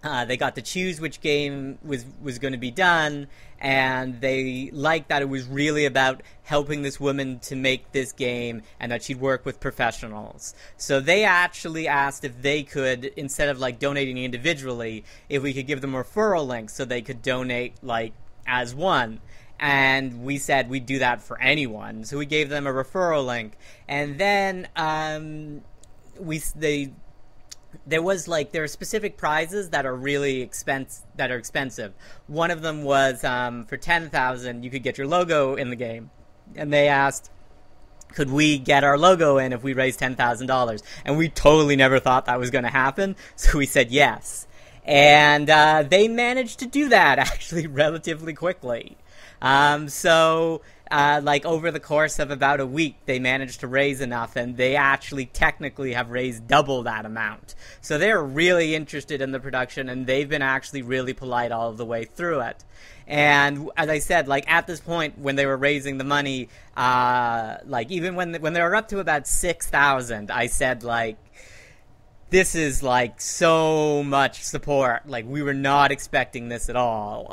S6: they got to choose which game was going to be done, and they liked that it was really about helping this woman to make this game and that she'd work with professionals. So they actually asked if they could, instead of like donating individually, if we could give them referral links so they could donate like as one. And we said we'd do that for anyone. So we gave them a referral link. And then there are specific prizes that are really expensive. One of them was for 10,000 you could get your logo in the game, and they asked, could we get our logo in if we raised $10,000? And we totally never thought that was going to happen, so we said yes. And they managed to do that actually relatively quickly. Like over the course of about a week, they managed to raise enough, and they actually technically have raised double that amount. So they're really interested in the production, and they've been actually really polite all of the way through it. And as I said, like at this point when they were raising the money, like even when they were up to about 6,000, I said like, this is like so much support. Like we were not expecting this at all.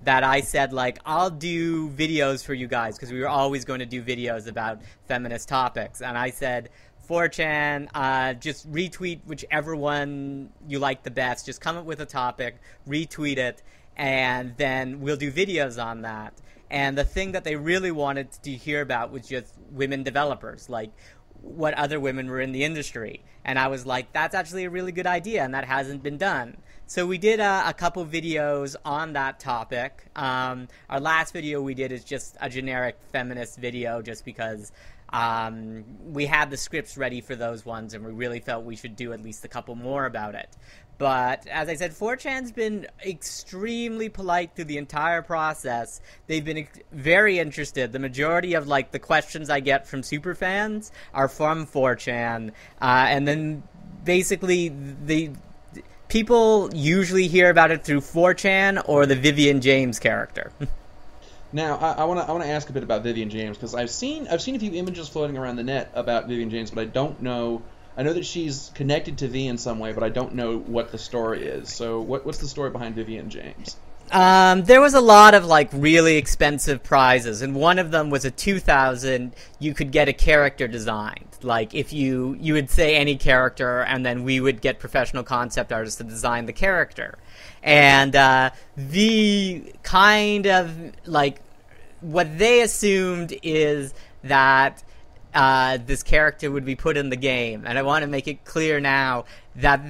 S6: That I said like, I'll do videos for you guys, because we were always going to do videos about feminist topics. And I said, 4chan, just retweet whichever one you like the best. Just come up with a topic, retweet it, and then we'll do videos on that. And the thing that they really wanted to hear about was just women developers, like what other women were in the industry. And I was like, that's actually a really good idea, and that hasn't been done. So we did a couple videos on that topic. Our last video we did is just a generic feminist video, just because we had the scripts ready for those ones, and we really felt we should do at least a couple more about it. But as I said, 4chan's been extremely polite through the entire process. They've been very interested. The majority of like the questions I get from superfans are from 4chan, and then basically people usually hear about it through 4chan or the Vivian James character.
S1: Now, I want to ask a bit about Vivian James, because I've seen a few images floating around the net about Vivian James, but I don't know. I know that she's connected to V in some way, but I don't know what the story is. So what's the story behind Vivian James?
S6: There was a lot of like really expensive prizes, and one of them was a 2,000. You could get a character designed. Like if you would say any character, and then we would get professional concept artists to design the character. And the kind of like what they assumed is that this character would be put in the game, and I want to make it clear now that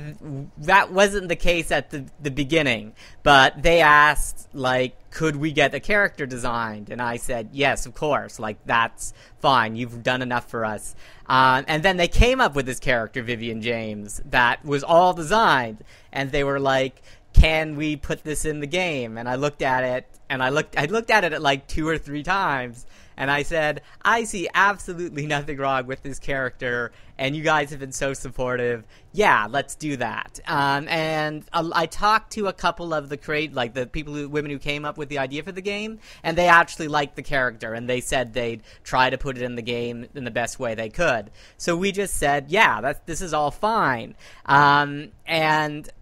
S6: that wasn't the case at the beginning. But they asked, like, could we get a character designed? And I said, yes, of course. Like, that's fine. You've done enough for us. And then they came up with this character, Vivian James, that was all designed, and they were like, can we put this in the game? And I looked at it, and I looked at it like 2 or 3 times, And I said, I see absolutely nothing wrong with this character, and you guys have been so supportive. Yeah, let's do that. And I talked to a couple of the women who came up with the idea for the game, and they actually liked the character, and they said they'd try to put it in the game in the best way they could. So we just said, yeah, this is all fine. And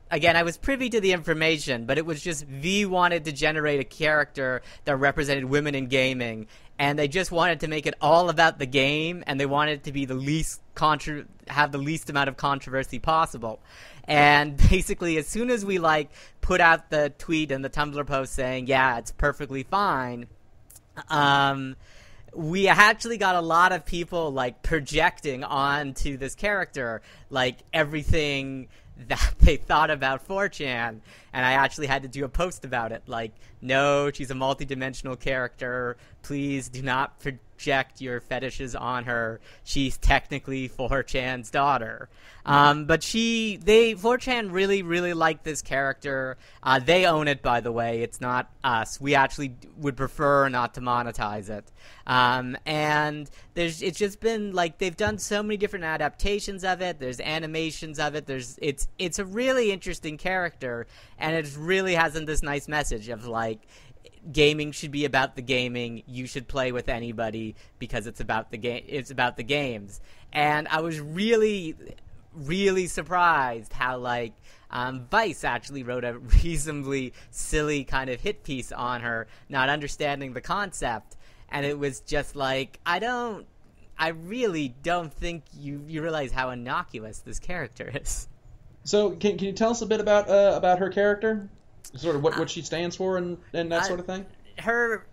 S6: again, I was privy to the information, but it was just V wanted to generate a character that represented women in gaming, and they just wanted to make it all about the game, and they wanted it to be have the least amount of controversy possible. And basically, as soon as we put out the tweet and the Tumblr post saying, yeah, it's perfectly fine, we actually got a lot of people projecting onto this character everything that they thought about 4chan, and I actually had to do a post about it, no, she's a multi-dimensional character, please do not project your fetishes on her, she's technically 4chan's daughter. But 4chan really, really liked this character. They own it, by the way, it's not us. We actually would prefer not to monetize it. And it's just been, they've done so many different adaptations of it, there's animations of it, it's a really interesting character, and it really has this nice message of, gaming should be about the gaming, you should play with anybody because it's about the games. And I was really, really surprised how, Vice actually wrote a reasonably silly kind of hit piece on her, not understanding the concept. And it was just I really don't think you realize how innocuous this character is.
S1: So can you tell us a bit about her character? Sort of what she stands for and that sort of thing?
S6: Her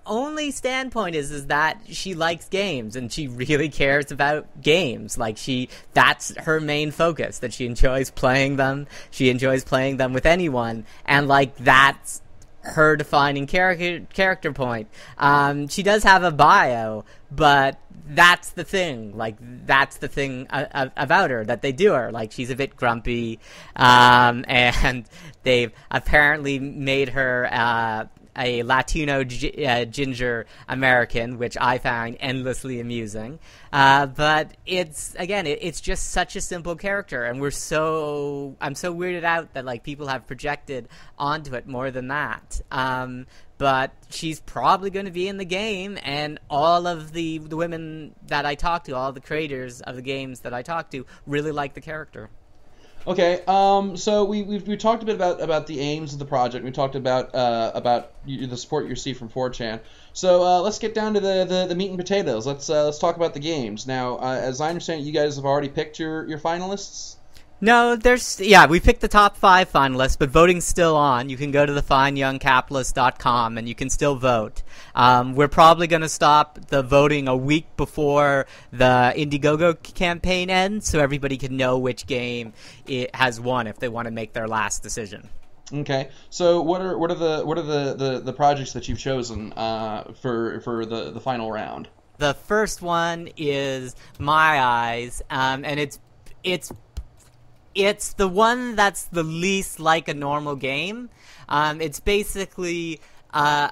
S6: only standpoint is that she likes games, and she really cares about games. That's her main focus, that she enjoys playing them. She enjoys playing them with anyone, and that's her defining character point. She does have a bio, but that's the thing. That's the thing about her, that they do her. She's a bit grumpy, and they've apparently made her a Latino ginger American, which I find endlessly amusing. But it's just such a simple character, and I'm so weirded out that people have projected onto it more than that. But she's probably going to be in the game, and all of the women that I talk to, all the creators of the games that I talk to, really like the character.
S1: Okay, so we talked a bit about the aims of the project. We talked about the support you receive from 4chan. So let's get down to the meat and potatoes. Let's talk about the games. Now, as I understand it, you guys have already picked your finalists?
S6: No, we picked the top 5 finalists, but voting's still on. You can go to thefineyoungcapitalist.com and you can still vote. We're probably going to stop the voting a week before the Indiegogo campaign ends, so everybody can know which game it has won if they want to make their last decision.
S1: Okay, so what are the projects that you've chosen for the final round?
S6: The first one is My Eyes, and it's the one that's the least like a normal game. It's basically a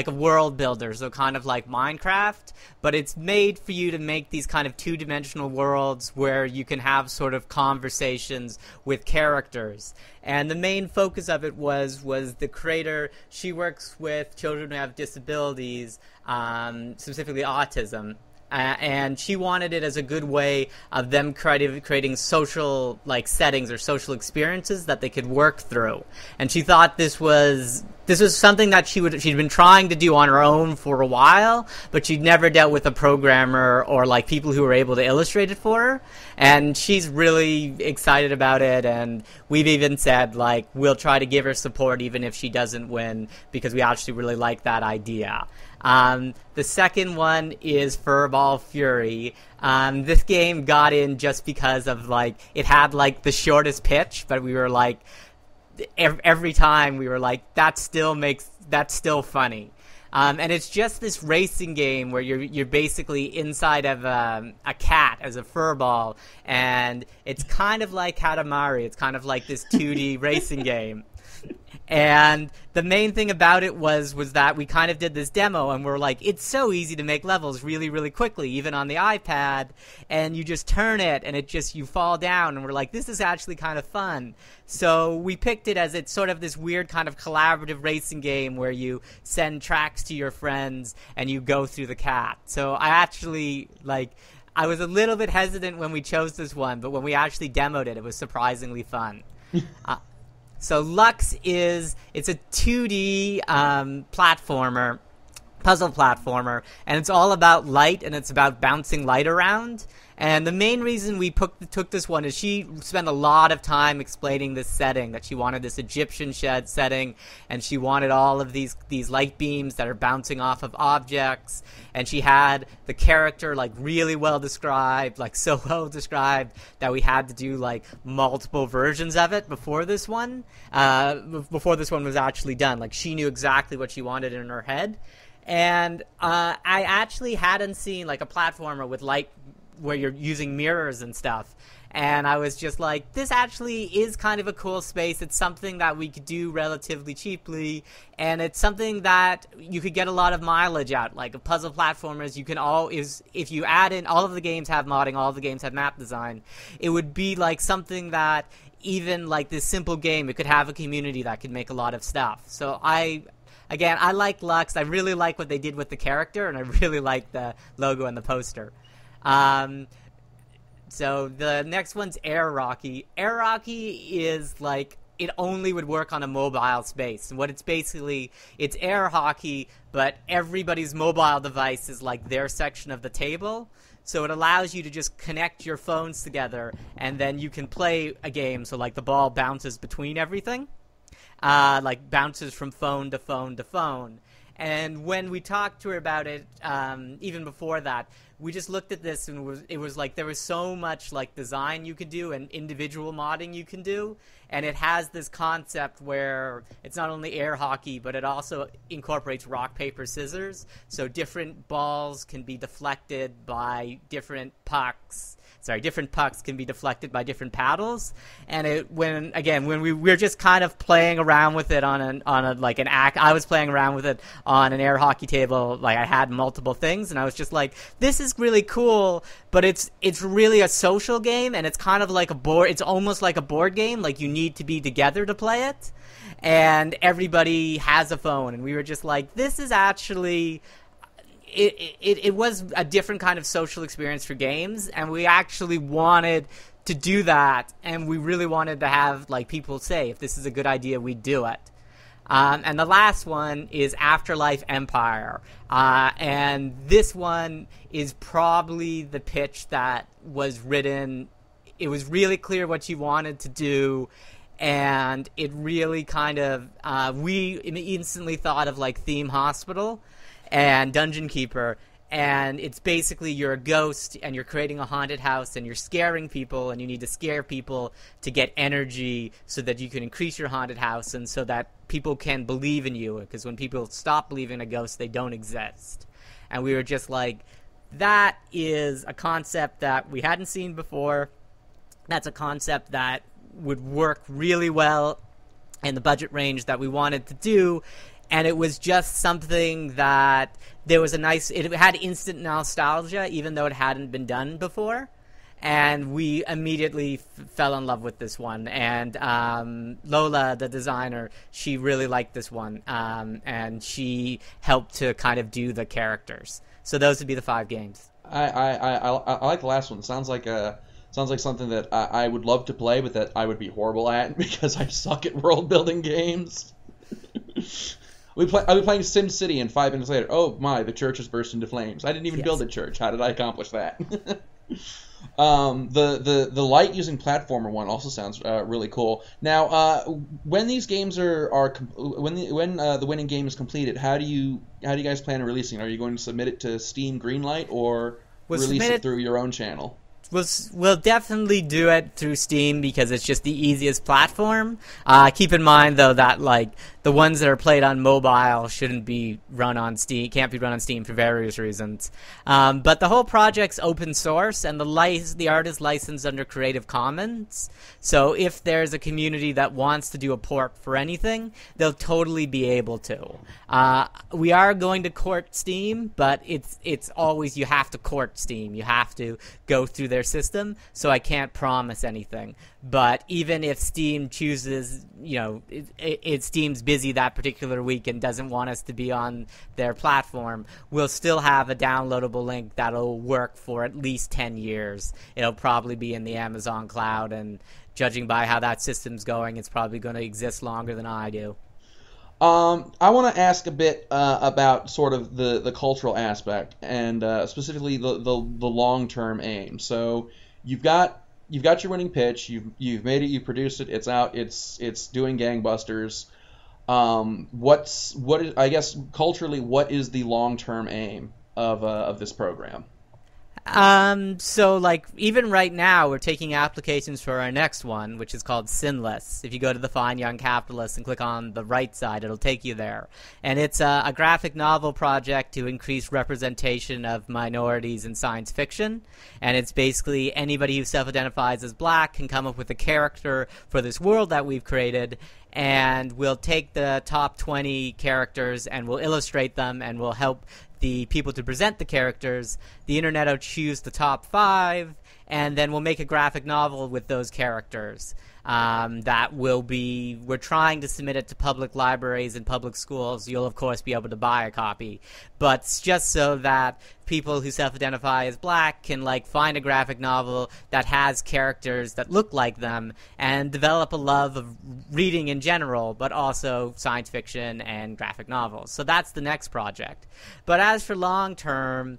S6: world builder, so kind of like Minecraft, but it's made for you to make these kind of two-dimensional worlds where you can have sort of conversations with characters. And the main focus of it was the creator. She works with children who have disabilities, specifically autism. And she wanted it as a good way of them creating social settings or social experiences that they could work through. And she thought this was something that she'd been trying to do on her own for a while, but she'd never dealt with a programmer or people who were able to illustrate it for her. And she's really excited about it, and we've even said we'll try to give her support even if she doesn't win, because we actually really like that idea. The second one is Furball Fury. This game got in just because of it had the shortest pitch, but we were every time we were that's still funny. And it's just this racing game where you're basically inside of a cat as a furball, and it's kind of like Katamari. It's kind of like this 2D racing game. And the main thing about it was that we kind of did this demo, and we're like, it's so easy to make levels really, really quickly, even on the iPad, and you just turn it, and you fall down, and we're like, this is actually kind of fun. So we picked it as it's sort of this weird kind of collaborative racing game where you send tracks to your friends, and you go through the cat. So I was a little bit hesitant when we chose this one, but when we actually demoed it, it was surprisingly fun. So Lux it's a 2D puzzle platformer, and it's all about light, and it's about bouncing light around. And the main reason we took this one is she spent a lot of time explaining this setting, that she wanted this Egyptian shed setting, and she wanted all of these light beams that are bouncing off of objects, and she had the character really well described, so well described that we had to do multiple versions of it before this one was actually done. She knew exactly what she wanted in her head. And I actually hadn't seen a platformer with light where you're using mirrors and stuff. And I was just like, this actually is kind of a cool space. It's something that we could do relatively cheaply, and it's something that you could get a lot of mileage out. Like a puzzle platformers, you can if you add in, all of the games have modding, all of the games have map design. It would be something that even this simple game, it could have a community that could make a lot of stuff. So I like Lux. I really like what they did with the character, and I really like the logo and the poster. So the next one's Air Rocky. Air Rocky is it only would work on a mobile space. And what it's air hockey, but everybody's mobile device is their section of the table. So it allows you to just connect your phones together, and then you can play a game. So the ball bounces between everything, bounces from phone to phone to phone. And when we talked to her about it, even before that, we just looked at this, and it was there was so much design you could do and individual modding you can do, and it has this concept where it's not only air hockey, but it also incorporates rock, paper, scissors. So different balls can be deflected by different pucks. Different pucks can be deflected by different paddles, and when we were just kind of playing around with it I was playing around with it on an air hockey table. I had multiple things, and I was just like, this is really cool, but it's really a social game, and it's kind of like a board. It's almost like a board game. You need to be together to play it, and everybody has a phone, and we were just like, this is actually. It was a different kind of social experience for games, and we actually wanted to do that, and we really wanted to have people say, if this is a good idea, we'd do it. And the last one is Afterlife Empire, and this one is probably the pitch that was written. It was really clear what you wanted to do, and it really kind of we instantly thought of Theme Hospital and Dungeon Keeper, and it's basically you're a ghost and you're creating a haunted house and you're scaring people, and you need to scare people to get energy so that you can increase your haunted house and so that people can believe in you, because when people stop believing in a ghost, they don't exist. And we were just like, that is a concept that we hadn't seen before. That's a concept that would work really well in the budget range that we wanted to do. And it was just something that there was it had instant nostalgia, even though it hadn't been done before. And we immediately fell in love with this one. And Lola, the designer, she really liked this one. And she helped to kind of do the characters. So those would be the 5 games.
S1: I like the last one. Sounds like something that I would love to play, but that I would be horrible at because I suck at world building games. I'll be playing SimCity, and 5 minutes later, oh my, the church has burst into flames. I didn't even build a church. How did I accomplish that? The light using platformer one also sounds really cool. Now, when these games when the winning game is completed, how do you guys plan on releasing? Are you going to submit it to Steam Greenlight or release it through your own channel?
S6: we'll definitely do it through Steam because it's just the easiest platform. Keep in mind though that like the ones that are played on mobile shouldn't be run on Steam, can't be run on Steam for various reasons. But the whole project's open source, and the art is licensed under Creative Commons. So if there's a community that wants to do a port for anything, they'll totally be able to. We are going to court Steam, but it's always, you have to court Steam. You have to go through their system, so I can't promise anything. But even if Steam chooses, Steam's busy that particular week and doesn't want us to be on their platform, we'll still have a downloadable link that'll work for at least 10 years. It'll probably be in the Amazon cloud, and judging by how that system's going, it's probably going to exist longer than I do.
S1: I want to ask a bit about sort of the cultural aspect, and specifically the long-term aim. So you've got your winning pitch, you've made it, you've produced it, it's out, it's doing gangbusters. I guess culturally, what is the long-term aim of this program?
S6: So like even right now we're taking applications for our next one, which is called Sinless. If you go to the Fine Young Capitalist and click on the right side, it'll take you there. And it's a graphic novel project to increase representation of minorities in science fiction. And it's basically anybody who self-identifies as black can come up with a character for this world that we've created, and we'll take the top 20 characters and we'll illustrate them, and we'll help the people to present the characters. The internet will choose the top 5, and then we'll make a graphic novel with those characters. We're trying to submit it to public libraries and public schools. You'll, of course, be able to buy a copy. But it's just so that people who self-identify as black can, find a graphic novel that has characters that look like them and develop a love of reading in general, but also science fiction and graphic novels. So that's the next project. But as for long-term,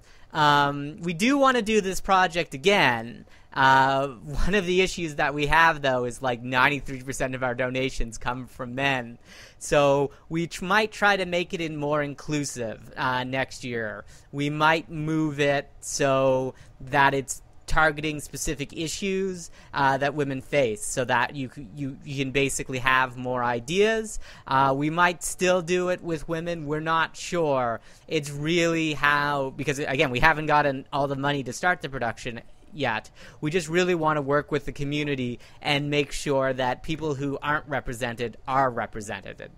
S6: we do want to do this project again. One of the issues that we have, though, is 93% of our donations come from men. So we might try to make it more inclusive next year. We might move it so that it's targeting specific issues that women face, so that you can basically have more ideas. We might still do it with women. We're not sure. It's really because, again, we haven't gotten all the money to start the production yet. We just really want to work with the community and make sure that people who aren't represented are represented.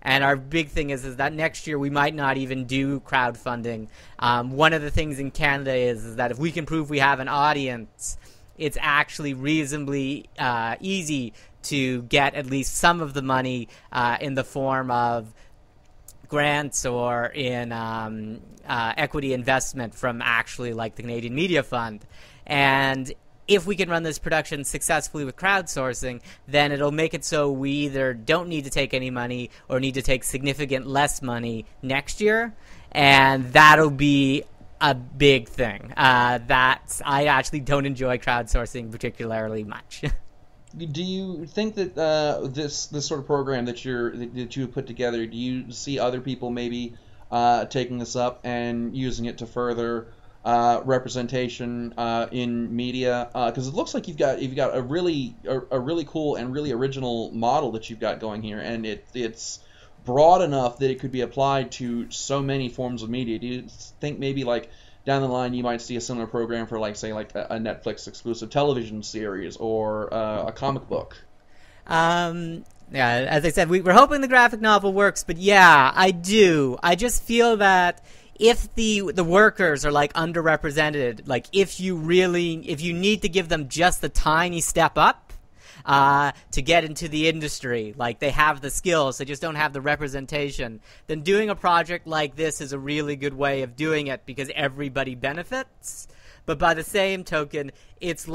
S6: And our big thing is that next year we might not even do crowdfunding. One of the things in Canada is that if we can prove we have an audience, it's actually reasonably easy to get at least some of the money in the form of grants or in equity investment from actually the Canadian Media Fund. And if we can run this production successfully with crowdsourcing, then it'll make it so we either don't need to take any money or need to take significant less money next year. And that'll be a big thing. I actually don't enjoy crowdsourcing particularly much.
S1: Do you think that this sort of program that you put together, do you see other people maybe taking this up and using it to further representation in media? Because it looks like you've got a really cool and really original model that you've got going here, and it's broad enough that it could be applied to so many forms of media. Do you think maybe down the line you might see a similar program for a Netflix exclusive television series or a comic book?
S6: Yeah, as I said, we're hoping the graphic novel works, but yeah, I do. I just feel that if the workers are underrepresented, if you need to give them just a tiny step up to get into the industry, they have the skills, they just don't have the representation, then doing a project like this is a really good way of doing it because everybody benefits. But by the same token, it's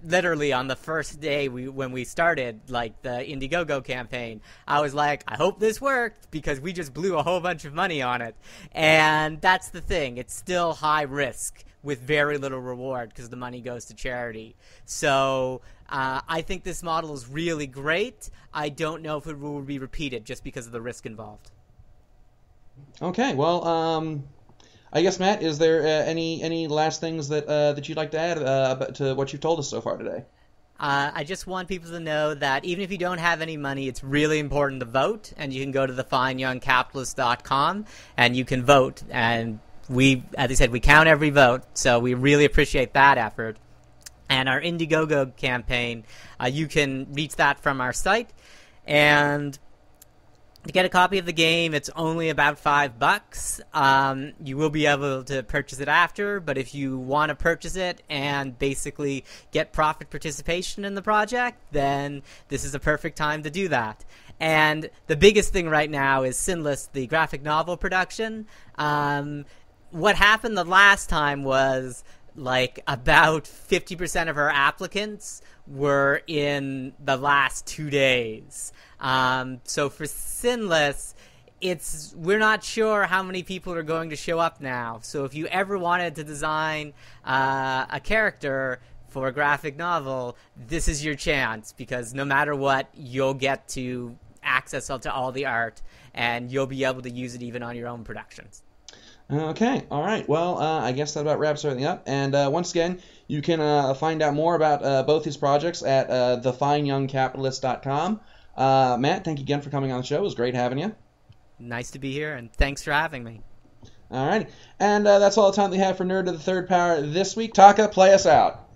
S6: literally on the first day when we started the Indiegogo campaign, I was I hope this worked, because we just blew a whole bunch of money on it. And that's the thing, it's still high risk with very little reward because the money goes to charity. So I think this model is really great. I don't know if it will be repeated just because of the risk involved.
S1: Okay, well, I guess, Matt, is there any last things that you'd like to add to what you've told us so far today?
S6: I just want people to know that even if you don't have any money, it's really important to vote, and you can go to thefineyoungcapitalist.com and you can vote. And we, as I said, we count every vote, so we really appreciate that effort. And our Indiegogo campaign, you can reach that from our site. And to get a copy of the game, it's only about $5. You will be able to purchase it after, but if you want to purchase it and basically get profit participation in the project, then this is a perfect time to do that. And the biggest thing right now is Sinless, the graphic novel production. What happened the last time was like about 50% of our applicants were in the last 2 days. So for Sinless, we're not sure how many people are going to show up now. So if you ever wanted to design a character for a graphic novel, this is your chance, because no matter what, you'll get to access to all the art, and you'll be able to use it even on your own productions.
S1: Okay, all right. Well, I guess that about wraps everything up. And once again, you can find out more about both his projects at thefineyoungcapitalist.com. Matt, thank you again for coming on the show. It was great having you.
S6: Nice to be here, and thanks for having me.
S1: All right. And that's all the time we have for Nerd to the Third Power this week. Taka, play us out.